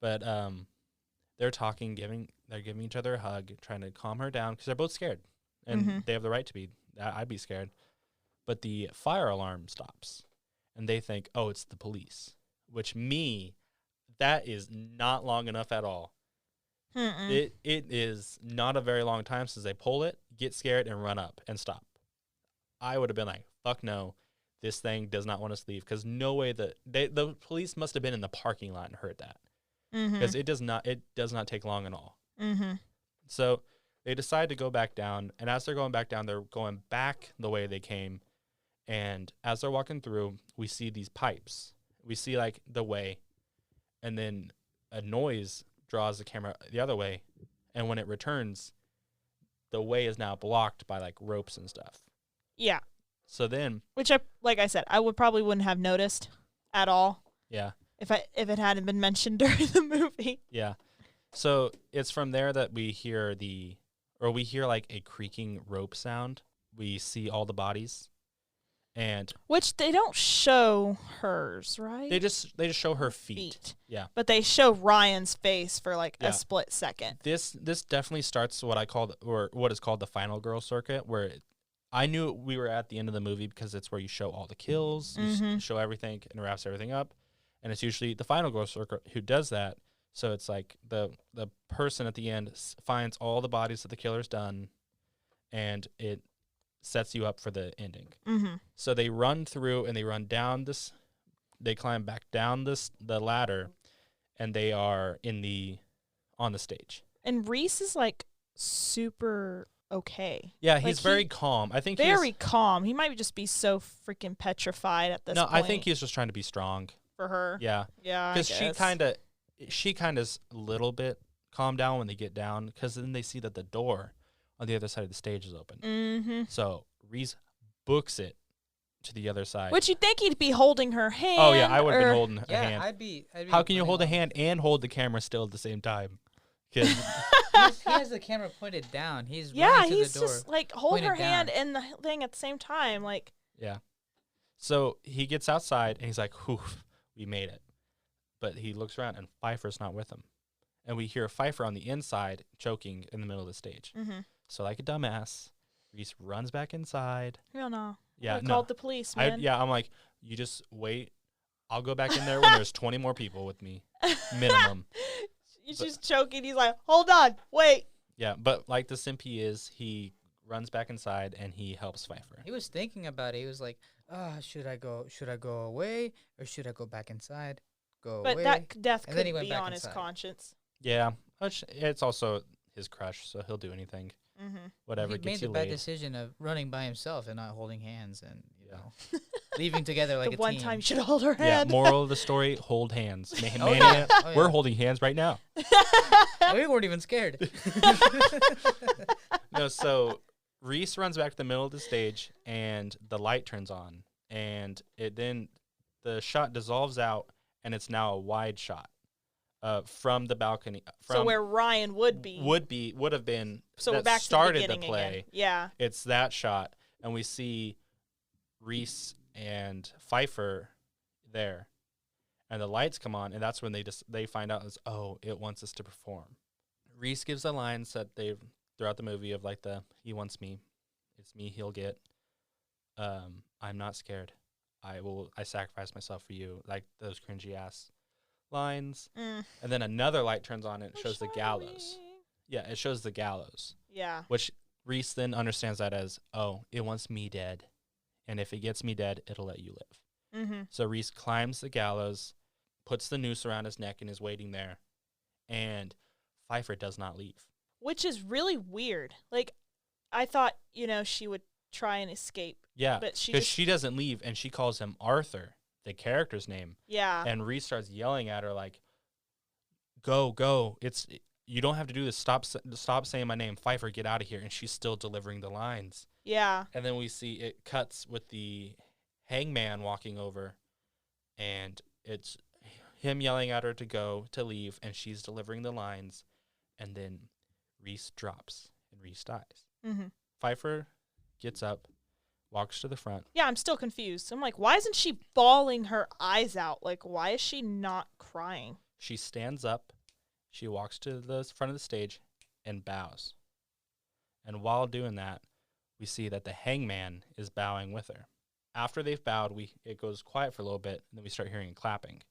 But they're talking, they're giving each other a hug, trying to calm her down because they're both scared, and Mhm. they have the right to be. I'd be scared. But the fire alarm stops, and they think, oh, it's the police. Which that is not long enough at all. Mm-mm. It is not a very long time since they pull it, get scared, and run up and stop. I would have been like, fuck no, this thing does not want us to leave, because no way the police must have been in the parking lot and heard that, because it does not take long at all. Mm-hmm. So they decide to go back down, and as they're going back down, they're going back the way they came, and as they're walking through, we see these pipes. We see like the way, and then a noise draws the camera the other way, and when it returns, the way is now blocked by like ropes and stuff. Yeah. So then, Which like I said, I wouldn't have noticed at all yeah, if it hadn't been mentioned during the movie. yeah. So it's from there that we hear like a creaking rope sound. We see all the bodies, and Which they don't show hers, right? they just show her feet. Yeah. But they show Ryan's face for like Yeah. a split second. This definitely starts what what is called the final girl circuit, where I knew we were at the end of the movie because it's where you show all the kills, you show everything, and wraps everything up, and it's usually the final girl circuit who does that. So it's like the person at the end finds all the bodies that the killer's done, and it sets you up for the ending. Mm-hmm. So they run through and they run down this. They climb back down the ladder, and they are on the stage. And Reese is like super okay. Yeah, Like, he's very calm. I think Very calm. He might just be so freaking petrified at this no, point. I think he's just trying to be strong. for her. Yeah, Yeah, because she kind of a little bit calmed down when they get down, because then they see that the door on the other side of the stage is open. Mm-hmm. So Reese books it to the other side. Which you'd think he'd be holding her hand. Oh yeah, I would have been or- holding her Yeah, hand. I'd be How can you running hold a off. hand and hold the camera still at the same time? 'Cause He has the camera pointed down. He's Yeah, running to he's the door. just like hold pointed her hand down. and the thing at the same time. Like, yeah. So he gets outside and he's like, "Whew, we made it." But he looks around and Pfeiffer's not with him, and we hear Pfeiffer on the inside choking in the middle of the stage. mm-hmm. So like a dumbass, Reese runs back inside. Hell no. Yeah, I no. called the police, man. I'm like, you just wait. I'll go back in there when there's 20 more people with me, minimum. He's But- just choking. He's like, hold on, wait. Yeah, but like the simp he runs back inside and he helps Pfeiffer. He was thinking about it. He was like, should I go away or should I go back inside? Go But away. that death And then he could went be back on his inside. conscience. Yeah, which it's also his crush, so he'll do anything, Mm-hmm. whatever he gets made you the bad laid. decision of running by himself and not holding hands and Yeah. leaving together like The a one team. time you should hold her Yeah, hand. moral of the story: hold hands. Oh, Manny, yeah. Oh, we're yeah. holding hands right now. We weren't even scared. No, so Reese runs back to the middle of the stage, and the light turns on, and the shot dissolves out, and it's now a wide shot from the balcony. So where Ryan would be. would have been. So that we're back to the started beginning the play. again. Yeah. It's that shot, and we see Reese and Pfeiffer there, and the lights come on, and that's when they find out it wants us to perform. Reese gives the lines that they've throughout the movie of like he wants me, it's me he'll get. I'm not scared. I sacrifice myself for you, like those cringy ass lines. Mm. And then another light turns on and it shows the Shall gallows. we? Yeah, it shows the gallows. Yeah. Which Reese then understands that as, it wants me dead. And if it gets me dead, it'll let you live. Mm-hmm. So Reese climbs the gallows, puts the noose around his neck, and is waiting there. And Pfeiffer does not leave. Which is really weird. Like, I thought, she would try and escape. Yeah, But she because just- she doesn't leave, and she calls him Arthur, the character's name. Yeah. And Reese starts yelling at her like, go. You don't have to do this. Stop saying my name. Pfeiffer, get out of here. And she's still delivering the lines. Yeah. And then we see it cuts with the hangman walking over, and it's him yelling at her to leave, and she's delivering the lines, and then Reese drops, and Reese dies. Mm-hmm. Pfeiffer gets up, walks to the front. Yeah, I'm still confused. I'm like, why isn't she bawling her eyes out? Like, why is she not crying? She stands up, she walks to the front of the stage, and bows. And while doing that, we see that the hangman is bowing with her. After they've bowed, it goes quiet for a little bit, and then we start hearing clapping.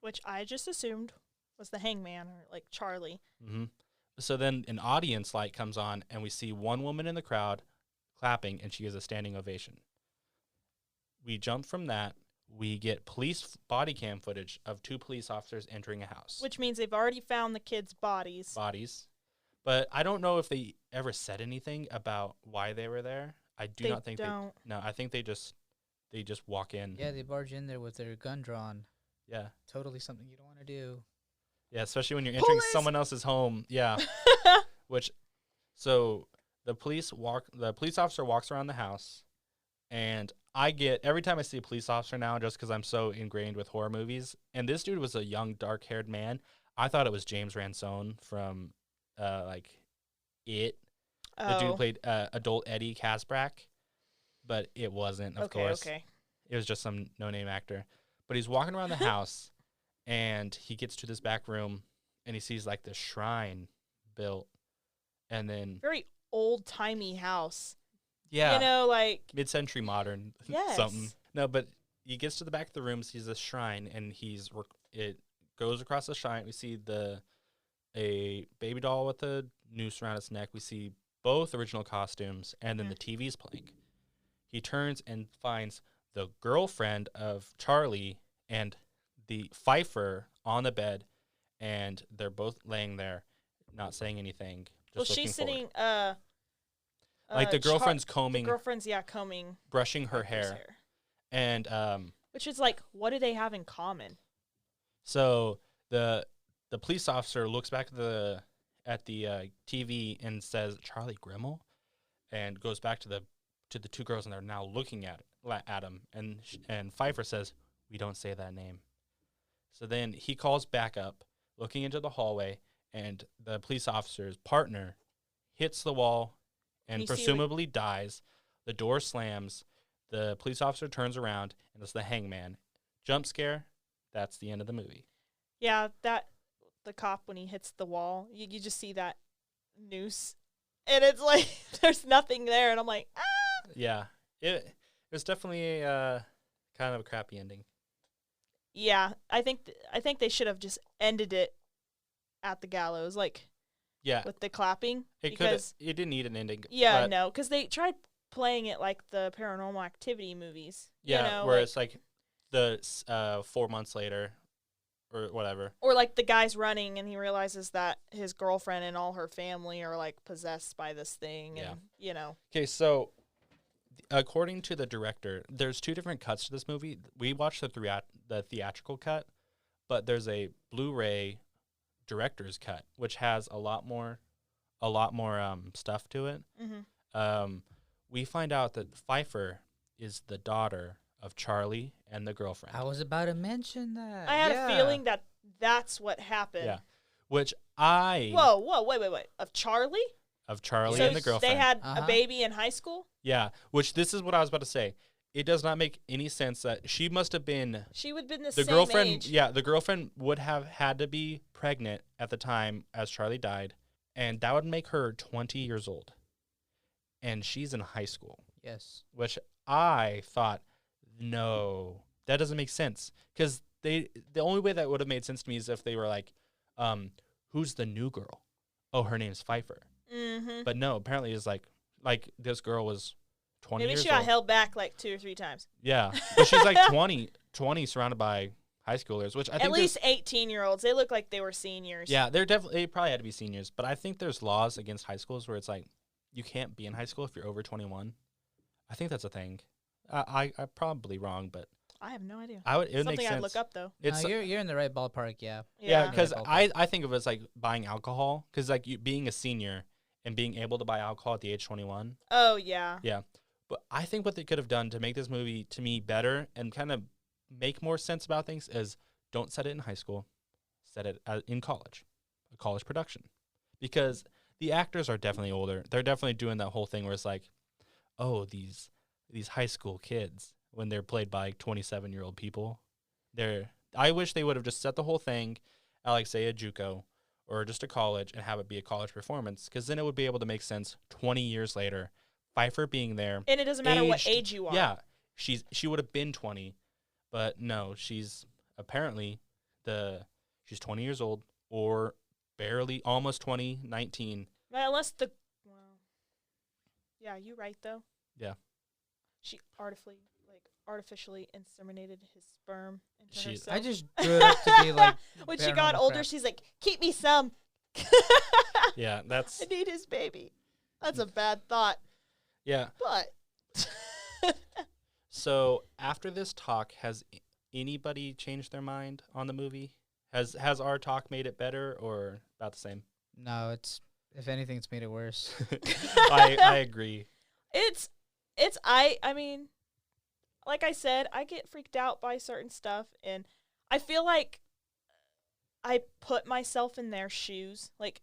Which I just assumed was the hangman or like Charlie. Mm-hmm. So then an audience light comes on, and we see one woman in the crowd clapping, and she gives a standing ovation. We jump from that. We get police body cam footage of 2 police officers entering a house. Which means they've already found the kids' bodies. But I don't know if they ever said anything about why they were there. I do They not think don't. No, I think they just walk in. Yeah, they barge in there with their gun drawn. Yeah. Totally something you don't want to do. Yeah, especially when you're entering Police! someone else's home. Yeah. So the police officer walks around the house, and every time I see a police officer now, just because I'm so ingrained with horror movies, and this dude was a young, dark-haired man, I thought it was James Ransone from like It. The dude who Oh, played adult Eddie Casbrack, but it wasn't, of course. okay. It was just some no-name actor. But he's walking around the house, and he gets to this back room, and he sees like this shrine built, and then Very old-timey house. yeah, You know, like, mid-century modern yes. something. No, but he gets to the back of the room, sees this shrine, and it goes across the shrine. We see a baby doll with a noose around its neck. We see both original costumes, and then the TV's playing. He turns and finds the girlfriend of Charlie and the Pfeiffer on the bed, and they're both laying there, not saying anything. Just looking she's forward. sitting, like the girlfriend's combing, combing brushing her Pfeiffer's hair, and which is like, what do they have in common? so the police officer looks back at the TV and says Charlie Grimmel, and goes back to the two girls, and they're now looking at him, and Pfeiffer says, "We don't say that name." So then he calls back up, looking into the hallway, and the police officer's partner hits the wall and You see, presumably dies. The door slams. The police officer turns around, and it's the hangman. Jump scare. That's the end of the movie. Yeah, the cop, when he hits the wall, you just see that noose, and it's like there's nothing there, and I'm like, ah. Yeah, it was definitely a kind of a crappy ending. Yeah, I think they should have just ended it at the gallows, like, Yeah, with the clapping. it didn't need an ending. Yeah, but no, because they tried playing it like the Paranormal Activity movies. Yeah, you know, where like, it's like the 4 months later, or whatever. or like the guy's running and he realizes that his girlfriend and all her family are like possessed by this thing, Yeah. and you know. Okay, so according to the director, there's 2 different cuts to this movie. We watched the theatrical cut, but there's a Blu-ray director's cut, which has a lot more stuff to it. Mm-hmm. We find out that Pfeiffer is the daughter of Charlie and the girlfriend. I was about to mention that. I had a feeling that that's what happened. Yeah, which I Whoa, wait. Of Charlie? of Charlie So and the girlfriend. they had Uh-huh. a baby in high school? Yeah, which this is what I was about to say. It does not make any sense that she must have been She would have been the the same girlfriend. age. Yeah, the girlfriend would have had to be pregnant at the time as Charlie died, and that would make her 20 years old, and she's in high school. Yes. Which I thought, no, that doesn't make sense, because the only way that would have made sense to me is if they were like, who's the new girl? Oh, her name's Pfeiffer. Mm-hmm. But no, apparently it's like this girl was 20 Maybe years she got old. held back like 2 or 3 times. Yeah, but she's like 20 surrounded by high schoolers, which I think At least 18-year-olds. They look like they were seniors. yeah, they probably had to be seniors, but I think there's laws against high schools where it's like you can't be in high school if you're over 21. I think that's a thing. I'm probably wrong, but I have no idea. it would make Something sense. I'd look up, though. It's No, you're in the right ballpark, yeah. yeah, because Right, I think of it as like buying alcohol, because like you being a senior and being able to buy alcohol at the age 21. Oh, yeah. Yeah. But I think what they could have done to make this movie, to me, better and kind of make more sense about things is don't set it in high school. Set it in college, a college production. Because the actors are definitely older. They're definitely doing that whole thing where it's like, oh, these high school kids, when they're played by 27-year-old people. I wish they would have just set the whole thing at, like, say, a JUCO or just a college and have it be a college performance, because then it would be able to make sense 20 years later. Pfeiffer being there. And it doesn't matter what aged- age you are. Yeah, she would have been 20, but no, she's apparently she's 20 years old, or barely almost 20, 19. Well, yeah, you're right, though. Yeah. She artificially inseminated his sperm into She- herself. I just grew it up to be like When she got paranormal older, crap. she's like, keep me some. Yeah, that's I need his baby. That's a bad thought, yeah. but So after this talk, has anybody changed their mind on the movie? Has our talk made it better or about the same? No, it's if anything, it's made it worse. I agree. I mean, like I said, I get freaked out by certain stuff, and I feel like I put myself in their shoes, like,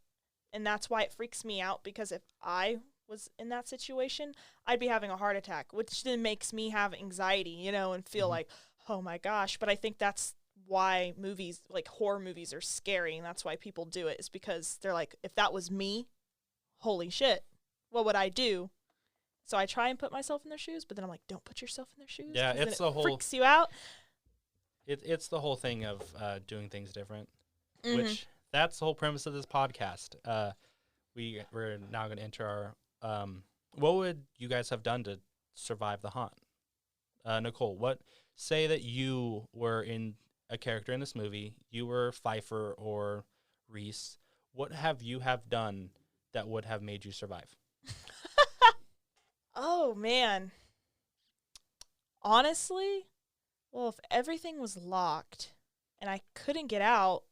and that's why it freaks me out, because if I was in that situation, I'd be having a heart attack, which then makes me have anxiety, you know, and feel like, oh my gosh. But I think that's why movies, like horror movies, are scary, and that's why people do it, is because they're like, if that was me, holy shit, what would I do? So I try and put myself in their shoes, but then I'm like, don't put yourself in their shoes. Yeah, 'cause then it's it the whole freaks you out. It's the whole thing of doing things different, Mhm. which that's the whole premise of this podcast. We're now going to enter our what would you guys have done to survive the haunt? Nicole, say that you were in a character in this movie, you were Pfeiffer or Reese. What have you have done that would have made you survive? Oh man. Honestly, well, if everything was locked and I couldn't get out,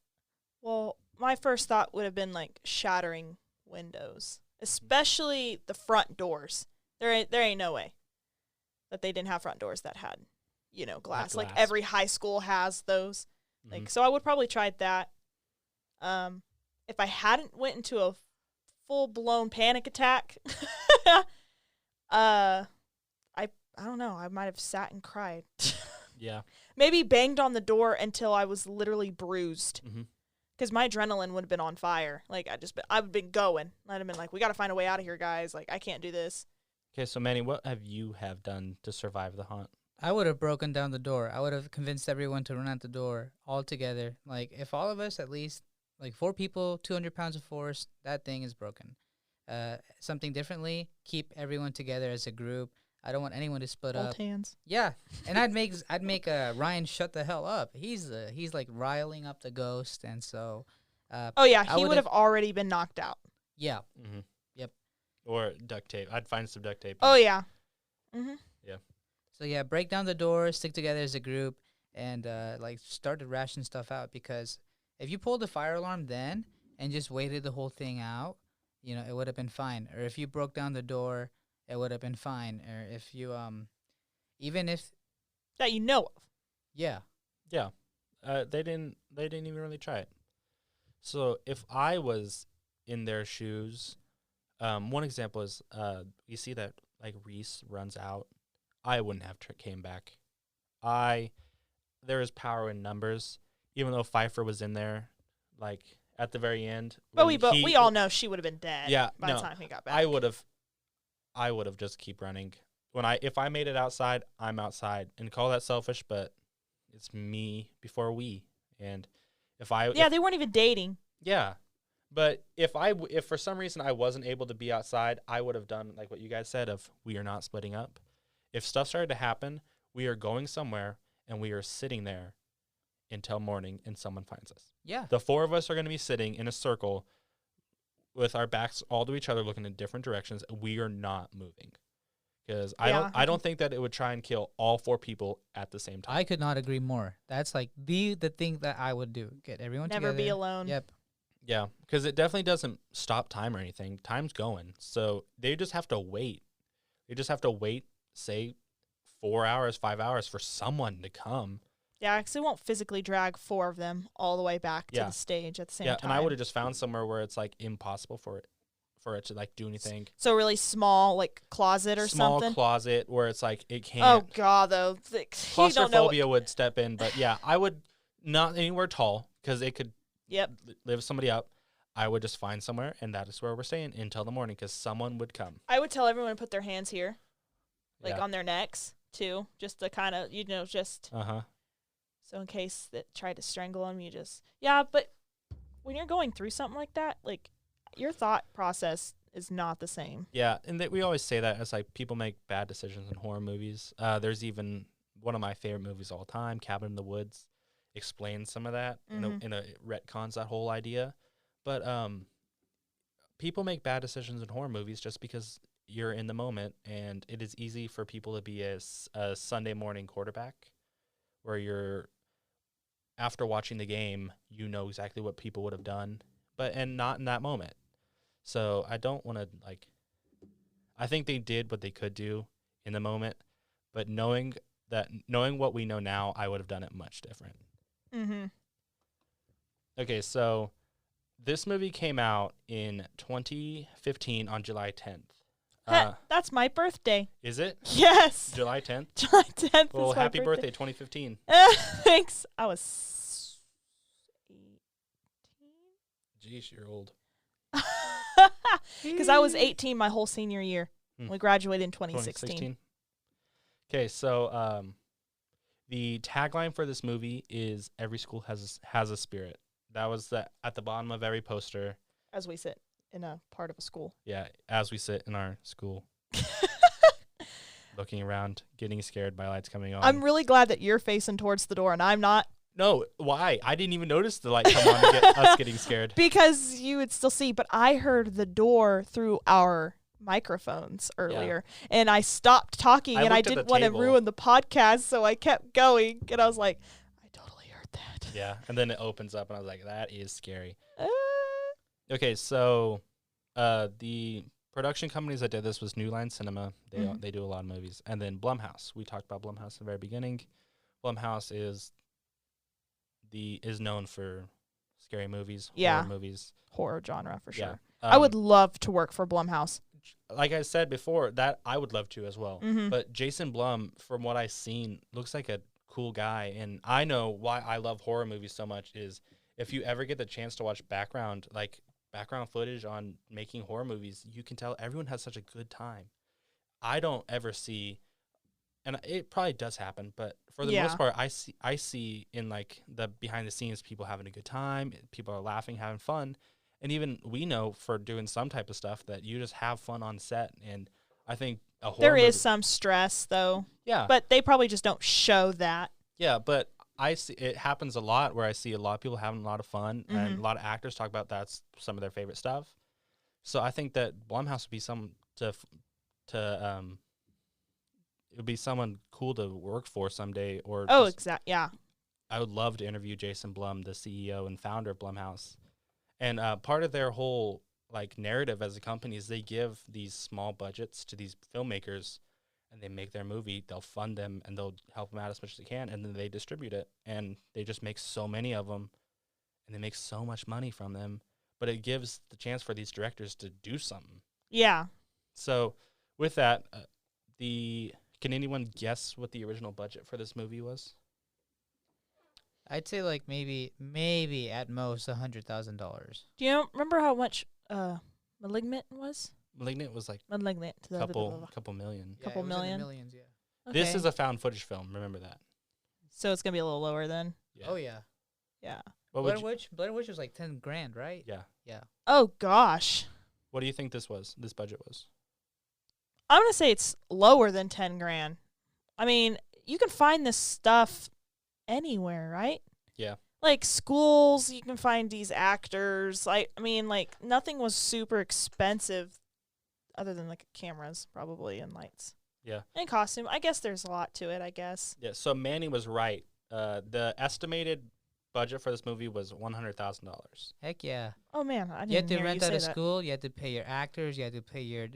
well, my first thought would have been like shattering windows, especially the front doors. There ain't no way that they didn't have front doors that had, you know, glass. Like glass. every high school has those. Like, so I would probably tried that. If I hadn't went into a full-blown panic attack, I don't know. I might have sat and cried. Yeah. Maybe banged on the door until I was literally bruised. Mhm. Because my adrenaline would have been on fire. Like, I would have been going. I'd have been like, we got to find a way out of here, guys. Like, I can't do this. Okay, so Manny, what have you have done to survive the haunt? I would have broken down the door. I would have convinced everyone to run out the door all together. Like, if all of us, at least, like 4 people, 200 pounds of force, that thing is broken. Something differently, keep everyone together as a group. I don't want anyone to split Hold up. hands. Yeah, and I'd make Ryan shut the hell up. He's like riling up the ghost, and so. Oh, yeah. I He would would've- have already been knocked out. Yeah. Mm-hmm. Yep. Or duct tape. I'd find some duct tape. Oh, yeah. Mm-hmm. So yeah, break down the door, stick together as a group, and like start to ration stuff out. Because if you pulled the fire alarm then and just waited the whole thing out, you know, it would have been fine. Or if you broke down the door, it would have been fine. Or if you even if That you know of. yeah. Yeah. They didn't even really try it. So if I was in their shoes, one example is you see that like Reese runs out. I wouldn't have came back. There is power in numbers. Even though Pfeiffer was in there, like at the very end. But when we all know she would have been dead by the time he got back. I would have just keep running. If I made it outside, I'm outside. And call that selfish, but it's me before we. And they weren't even dating. yeah. But if for some reason I wasn't able to be outside, I would have done like what you guys said of we are not splitting up. If stuff started to happen, we are going somewhere and we are sitting there until morning and someone finds us. Yeah. The 4 of us are going to be sitting in a circle with our backs all to each other looking in different directions. We are not moving. Because I don't think that it would try and kill all 4 people at the same time. I could not agree more. That's like the thing that I would do. Get everyone Never together. be alone. Yep. Yeah, because it definitely doesn't stop time or anything. Time's going. So they just have to wait. They just have to wait, say, 4 hours, 5 hours for someone to come. Yeah, because it won't physically drag 4 of them all the way back to the stage at the same time. And I would have just found somewhere where it's like impossible for it to like do anything. So really small, like closet or Small something. closet where it's like it can't. Oh God, though, you don't know. Claustrophobia would step in, but yeah, I would not anywhere tall because it could Yep. live somebody up. I would just find somewhere, and that is where we're staying until the morning because someone would come. I would tell everyone to put their hands here, like Yeah. on their necks too, just to kind of just so in case that tried to strangle them, But when you're going through something like that, like your thought process is not the same. Yeah, and we always say that as like people make bad decisions in horror movies. There's even one of my favorite movies of all time, Cabin in the Woods, explains some of that in a retcons that whole idea. But people make bad decisions in horror movies just because you're in the moment, and it is easy for people to be a Sunday morning quarterback, where you're after watching the game, you know exactly what people would have done, and not in that moment. So I don't want to I think they did what they could do in the moment, but knowing what we know now, I would have done it much different. Mm-hmm. Okay, so this movie came out in 2015 on July 10th. That's my birthday. Is it? Yes. July 10th? July 10th Well, is my happy birthday, 2015. Thanks. I was 18. Jeez, you're old. Because I was 18 my whole senior year. We graduated in 2016. Okay, so the tagline for this movie is "Every school has a spirit." That was at the bottom of every poster. As we sit in a part of a school. Yeah, as we sit in our school, looking around, getting scared by lights coming on. I'm really glad that you're facing towards the door and I'm not. No, why? I didn't even notice the light come on to get us getting scared. Because you would still see, but I heard the door through our microphones earlier, and I stopped talking, and I didn't want to ruin the podcast, so I kept going, and I was like, I totally heard that. Yeah, and then it opens up, and I was like, that is scary. Okay, so the production companies that did this was New Line Cinema. They do a lot of movies. And then Blumhouse. We talked about Blumhouse at the very beginning. Blumhouse is known for scary movies, horror movies. Horror genre, for sure. Yeah. I would love to work for Blumhouse. Like I said before, that I would love to as well. Mm-hmm. But Jason Blum, from what I've seen, looks like a cool guy. And I know why I love horror movies so much is if you ever get the chance to watch background footage on making horror movies, you can tell everyone has such a good time. I don't ever see, and it probably does happen, but for the most part, I see in like the behind the scenes people having a good time, people are laughing, having fun. And even we know for doing some type of stuff that you just have fun on set. And I think a horror movie, is some stress though. Yeah. But they probably just don't show that. Yeah, but I see it happens a lot where I see a lot of people having a lot of fun and a lot of actors talk about that's some of their favorite stuff. So I think that Blumhouse would be it would be someone cool to work for someday. Or exactly. Yeah. I would love to interview Jason Blum, the CEO and founder of Blumhouse. And part of their whole like narrative as a company is they give these small budgets to these filmmakers, and they make their movie. They'll fund them and they'll help them out as much as they can, and then they distribute it. And they just make so many of them, and they make so much money from them. But it gives the chance for these directors to do something. Yeah. So with that, can anyone guess what the original budget for this movie was? I'd say like maybe at most $100,000. Do you remember how much Malignant was? Malignant was like Malignant. couple million. Yeah, Couple million. Millions, yeah. Okay. This is a found footage film. Remember that. So it's gonna be a little lower then. Yeah. Oh yeah. Yeah. Blair Witch was like $10,000, right? Yeah. Yeah. Oh gosh. What do you think this budget was? I'm gonna say it's lower than $10,000. I mean, you can find this stuff anywhere, right? Yeah. Like schools, you can find these actors. I mean, like nothing was super expensive, other than like cameras probably and lights. Yeah. And costume. I guess there's a lot to it. I guess. Yeah. So Manny was right. The estimated budget for this movie was $100,000. Heck yeah. Oh man, I didn't You had to hear rent you out say a that. school. You had to pay your actors. You had to pay your,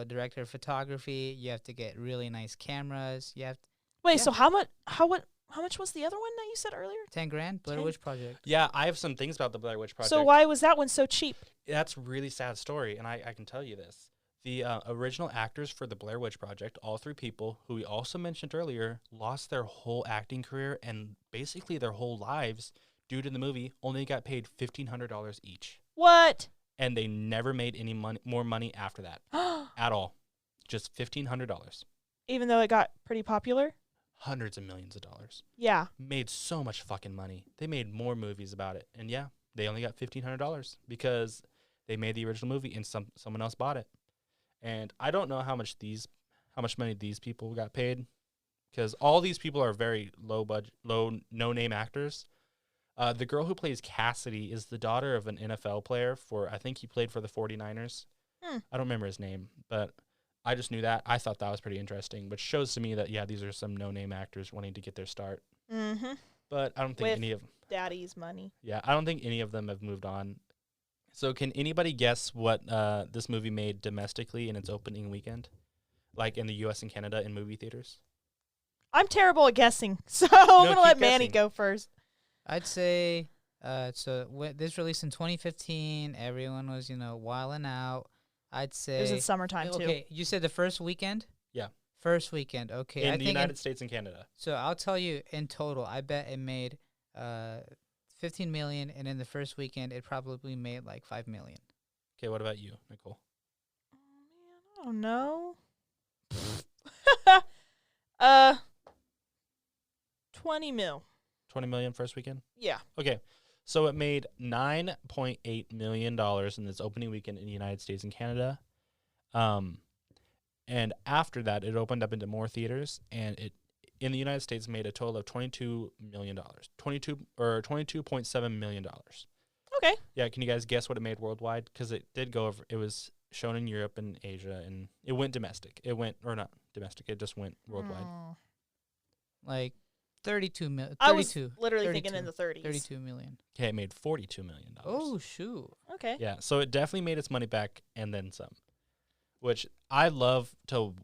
director of photography. You have to get really nice cameras. You have Wait, yeah. so how much was the other one that you said earlier? $10,000. Blair 10? Witch Project. Yeah, I have some things about the Blair Witch Project. So why was that one so cheap? That's a really sad story, and I can tell you this. The original actors for the Blair Witch Project, all three people, who we also mentioned earlier, lost their whole acting career and basically their whole lives due to the movie, only got paid $1,500 each. What? And they never made any more money after that at all. Just $1,500. Even though it got pretty popular? Hundreds of millions of dollars. Yeah. Made so much fucking money. They made more movies about it. And yeah, they only got $1,500 because they made the original movie and someone else bought it. And I don't know how much money these people got paid, because all these people are very low budget, no name actors. The girl who plays Cassidy is the daughter of an NFL player I think he played for the 49ers. I don't remember his name, but I just knew that. I thought that was pretty interesting, which shows to me that, yeah, these are some no-name actors wanting to get their start. Mm-hmm. But I don't think any of them. Daddy's money. Yeah, I don't think any of them have moved on. So can anybody guess what this movie made domestically in its opening weekend? Like in the U.S. and Canada in movie theaters? I'm terrible at guessing, so I'm going to let keep Manny guessing. go first. I'd say This released in 2015. Everyone was, wilding out. I'd say It was in summertime too. Okay, you said the first weekend. Yeah. First weekend. Okay, In I the think United States and Canada. so. I'll tell you in total. I bet it made 15 million, and in the first weekend, it probably made like 5 million. Okay, what about you, Nicole? Oh man, I don't know. uh, 20 mil. 20 million first weekend? Yeah. Okay. So it made $9.8 million in its opening weekend in the United States and Canada. And after that, it opened up into more theaters, and it in the United States made a total of $22 million. $22.7 million. Okay. Yeah, can you guys guess what it made worldwide? Because it did go over, it was shown in Europe and Asia, and it went domestic. It went, or not domestic, it just went worldwide. Like 32 million. I was literally thinking in the 30s. 32 million. Okay, it made $42 million. Oh, shoot. Okay. Yeah, so it definitely made its money back and then some, which I love to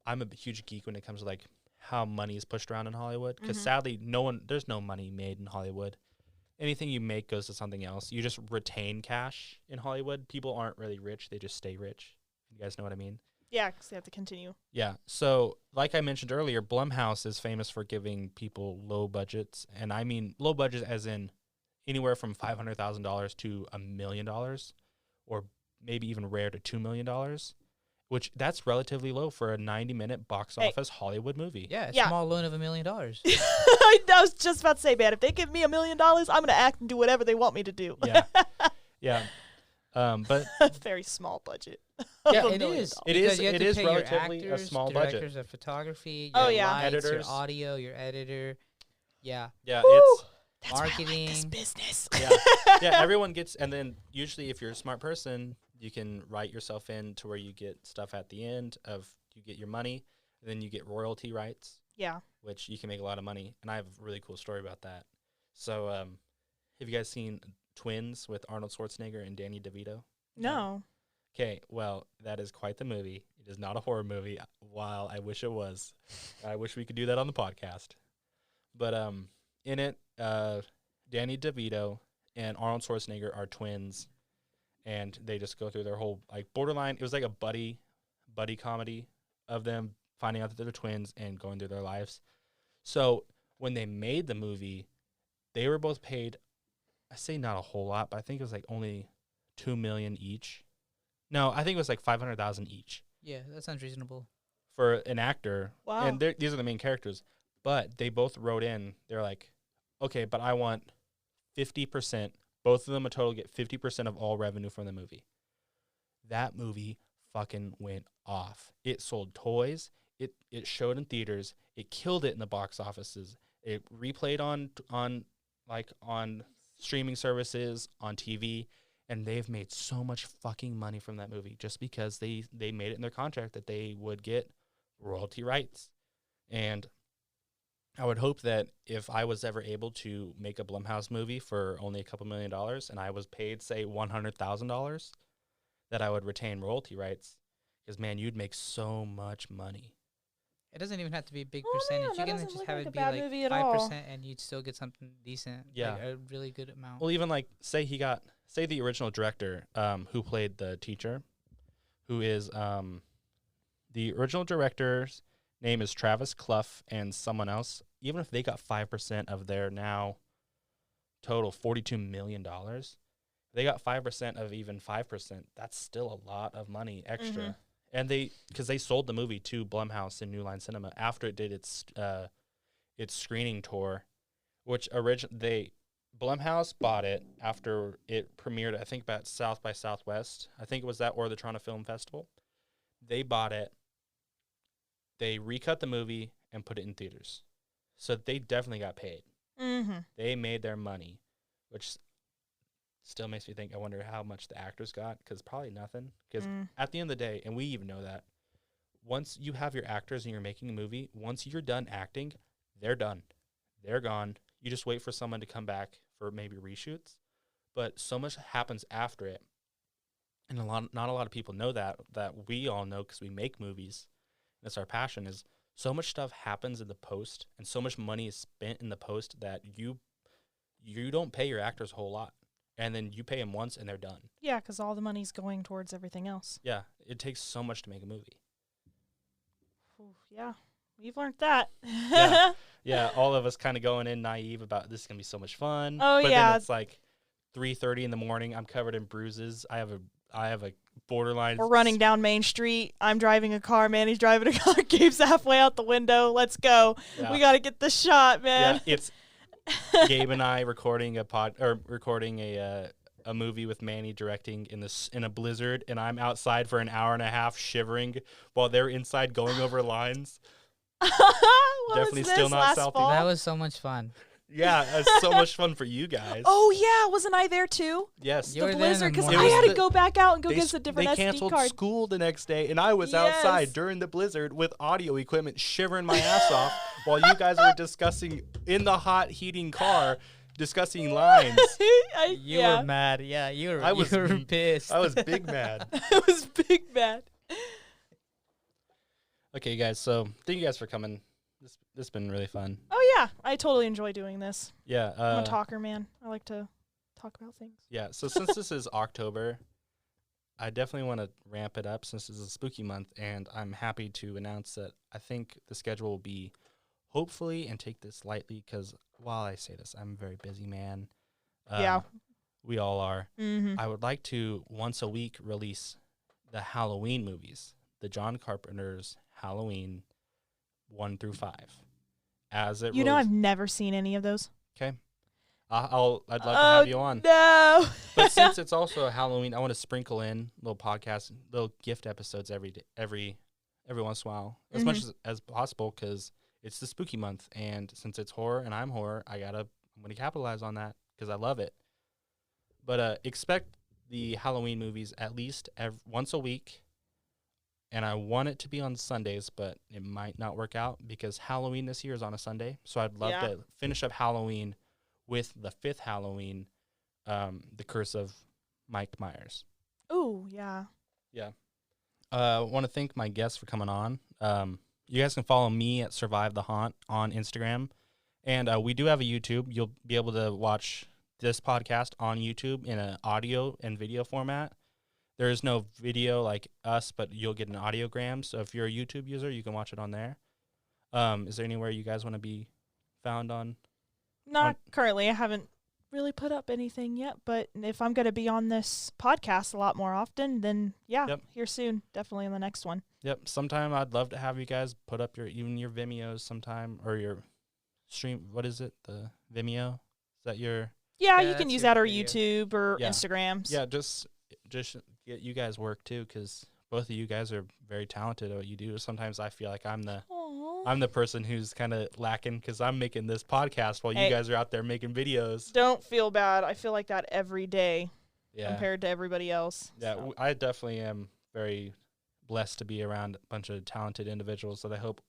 I'm a huge geek when it comes to like how money is pushed around in Hollywood, because sadly there's no money made in Hollywood. Anything you make goes to something else. You just retain cash in Hollywood. People aren't really rich, they just stay rich. You guys know what I mean? Yeah, because they have to continue. Yeah. So, like I mentioned earlier, Blumhouse is famous for giving people low budgets. And I mean low budgets as in anywhere from $500,000 to $1 million, or maybe even rare to $2 million, which that's relatively low for a 90-minute box office Hollywood movie. Yeah, a Yeah. small loan of $1 million. I was just about to say, man, if they give me $1 million, I'm going to act and do whatever they want me to do. Yeah. Yeah. But Very small budget. Yeah, of $1 it million. is. It because is- you have it to is pay your relatively a actors, small budget. directors of photography, Oh, your yeah. lights, Editors. your audio, your editor. Yeah. yeah, Woo! it's That's why I like this marketing. business. yeah. Yeah, everyone gets, and then usually if you're a smart person, you can write yourself in to where you get stuff at the end of, you get your money, and then you get royalty rights, Yeah. which you can make a lot of money. And I have a really cool story about that. So, have you guys seen Twins with Arnold Schwarzenegger and Danny DeVito? No. Okay, well, that is quite the movie. It is not a horror movie, while I wish it was. I wish we could do that on the podcast. But in it, Danny DeVito and Arnold Schwarzenegger are twins, and they just go through their whole, like, borderline, it was like a buddy comedy of them finding out that they're twins and going through their lives. So when they made the movie, they were both paid, I say not a whole lot, but I think it was like only $2 million each. No, I think it was like $500,000 each Yeah, that sounds reasonable. for an actor. Wow. And these are the main characters. But they both wrote in, they're like, okay, but I want 50%. Both of them a total get 50% of all revenue from the movie. That movie fucking went off. It sold toys. It showed in theaters. It killed it in the box offices. It replayed on streaming services, on TV, and they've made so much fucking money from that movie just because they made it in their contract that they would get royalty rights. And I would hope that if I was ever able to make a Blumhouse movie for only a couple $1 million and I was paid, say, $100,000, that I would retain royalty rights. Because, man, you'd make so much money. It doesn't even have to be a big Oh, percentage. man, You that can doesn't just look have like a it be bad like movie at all. 5%, and you'd still get something decent. Yeah. Like a really good amount. Well, even like, say the original director who played the teacher, who is the original director's name is Travis Clough and someone else. Even if they got 5% of their now total $42 million, they got 5% of even 5%. That's still a lot of money extra. Mhm. And because they sold the movie to Blumhouse and New Line Cinema after it did its screening tour, which Blumhouse bought it after it premiered, I think, at South by Southwest. I think it was that or the Toronto Film Festival. They bought it. They recut the movie and put it in theaters. So they definitely got paid. Mm-hmm. They made their money, which still makes me think, I wonder how much the actors got, because probably nothing. Because at the end of the day, and we even know that, once you have your actors and you're making a movie, once you're done acting, they're done. They're gone. You just wait for someone to come back for maybe reshoots. But so much happens after it. And not a lot of people know that we all know because we make movies. That's our passion, is so much stuff happens in the post and so much money is spent in the post that you you don't pay your actors a whole lot, and then you pay them once and they're done. Yeah, because all the money's going towards everything else. Yeah, it takes so much to make a movie. Ooh, yeah, we've learned that. Yeah. Yeah, all of us kind of going in naive about this is gonna be so much fun. Oh, but yeah. then it's like 3:30 in the morning. I'm covered in bruises. I have a borderline. We're running down Main Street. I'm driving a car. Manny's driving a car. Gabe's halfway out the window. Let's go. Yeah. We got to get this shot, man. Yeah, it's Gabe and I recording a movie with Manny directing in a blizzard, and I'm outside for an hour and a half shivering while they're inside going over lines. Definitely still not South. That was so much fun. Yeah, it's so much fun for you guys. Oh yeah, wasn't I there too? Yes, You were The there in blizzard, the because morning. I had to go back out and go get a different They SD canceled card. school the next day, and I was Yes. outside during the blizzard with audio equipment, shivering my ass off, while you guys were discussing in the hot heating car, discussing lines. You were mad. Yeah, you were pissed. I was big mad. I was big mad. Okay, guys. So thank you guys for coming. This has been really fun. Oh yeah, I totally enjoy doing this. Yeah. I'm a talker, man. I like to talk about things. Yeah. So since this is October, I definitely want to ramp it up since this is a spooky month, and I'm happy to announce that I think the schedule will be, hopefully, and take this lightly because while I say this, I'm a very busy man. Yeah. We all are. Mm-hmm. I would like to once a week release the Halloween movies, the John Carpenter's Halloween 1 through 5. As it I've never seen any of those. Okay. I'd love to have you on. No. But since it's also a Halloween, I want to sprinkle in little podcasts, little gift episodes every once in a while, as much as possible, because it's the spooky month, and since it's horror and I'm horror, I'm gonna capitalize on that because I love it. But expect the Halloween movies at least once a week. And I want it to be on Sundays, but it might not work out because Halloween this year is on a Sunday. So I'd love to finish up Halloween with the 5th Halloween, The Curse of Mike Myers. Ooh, yeah. Yeah. I want to thank my guests for coming on. You guys can follow me at Survive the Haunt on Instagram. And we do have a YouTube. You'll be able to watch this podcast on YouTube in an audio and video format. There is no video like us, but you'll get an audiogram. So if you're a YouTube user, you can watch it on there. Is there anywhere you guys want to be found on? Not currently. I haven't really put up anything yet, but if I'm going to be on this podcast a lot more often, then here soon. Definitely in the next one. Yep. Sometime I'd love to have you guys put up your Vimeos sometime, or your stream. What is it? The Vimeo? Is that your? Yeah, you can that's use your that or video. YouTube or Yeah. Instagram. Yeah, just get you guys work too, because both of you guys are very talented at what you do. Sometimes I feel like I'm the person who's kind of lacking because I'm making this podcast while you guys are out there making videos. Don't feel bad. I feel like that every day Yeah. compared to everybody else. Yeah, so. I definitely am very blessed to be around a bunch of talented individuals that I hope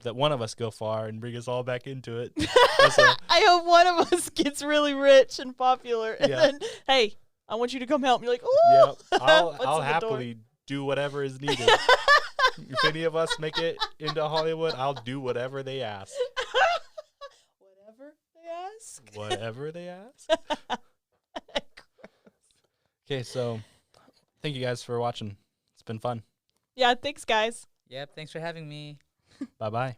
that one of us go far and bring us all back into it. I hope one of us gets really rich and popular, and Yeah. then, hey, I want you to come help. And you're like, ooh. Yeah, What's I'll in the happily do whatever is needed. If any of us make it into Hollywood, I'll do whatever they ask. Whatever they ask. Whatever they ask. Okay, so thank you guys for watching. It's been fun. Yeah, thanks, guys. Yep. Thanks for having me. Bye-bye.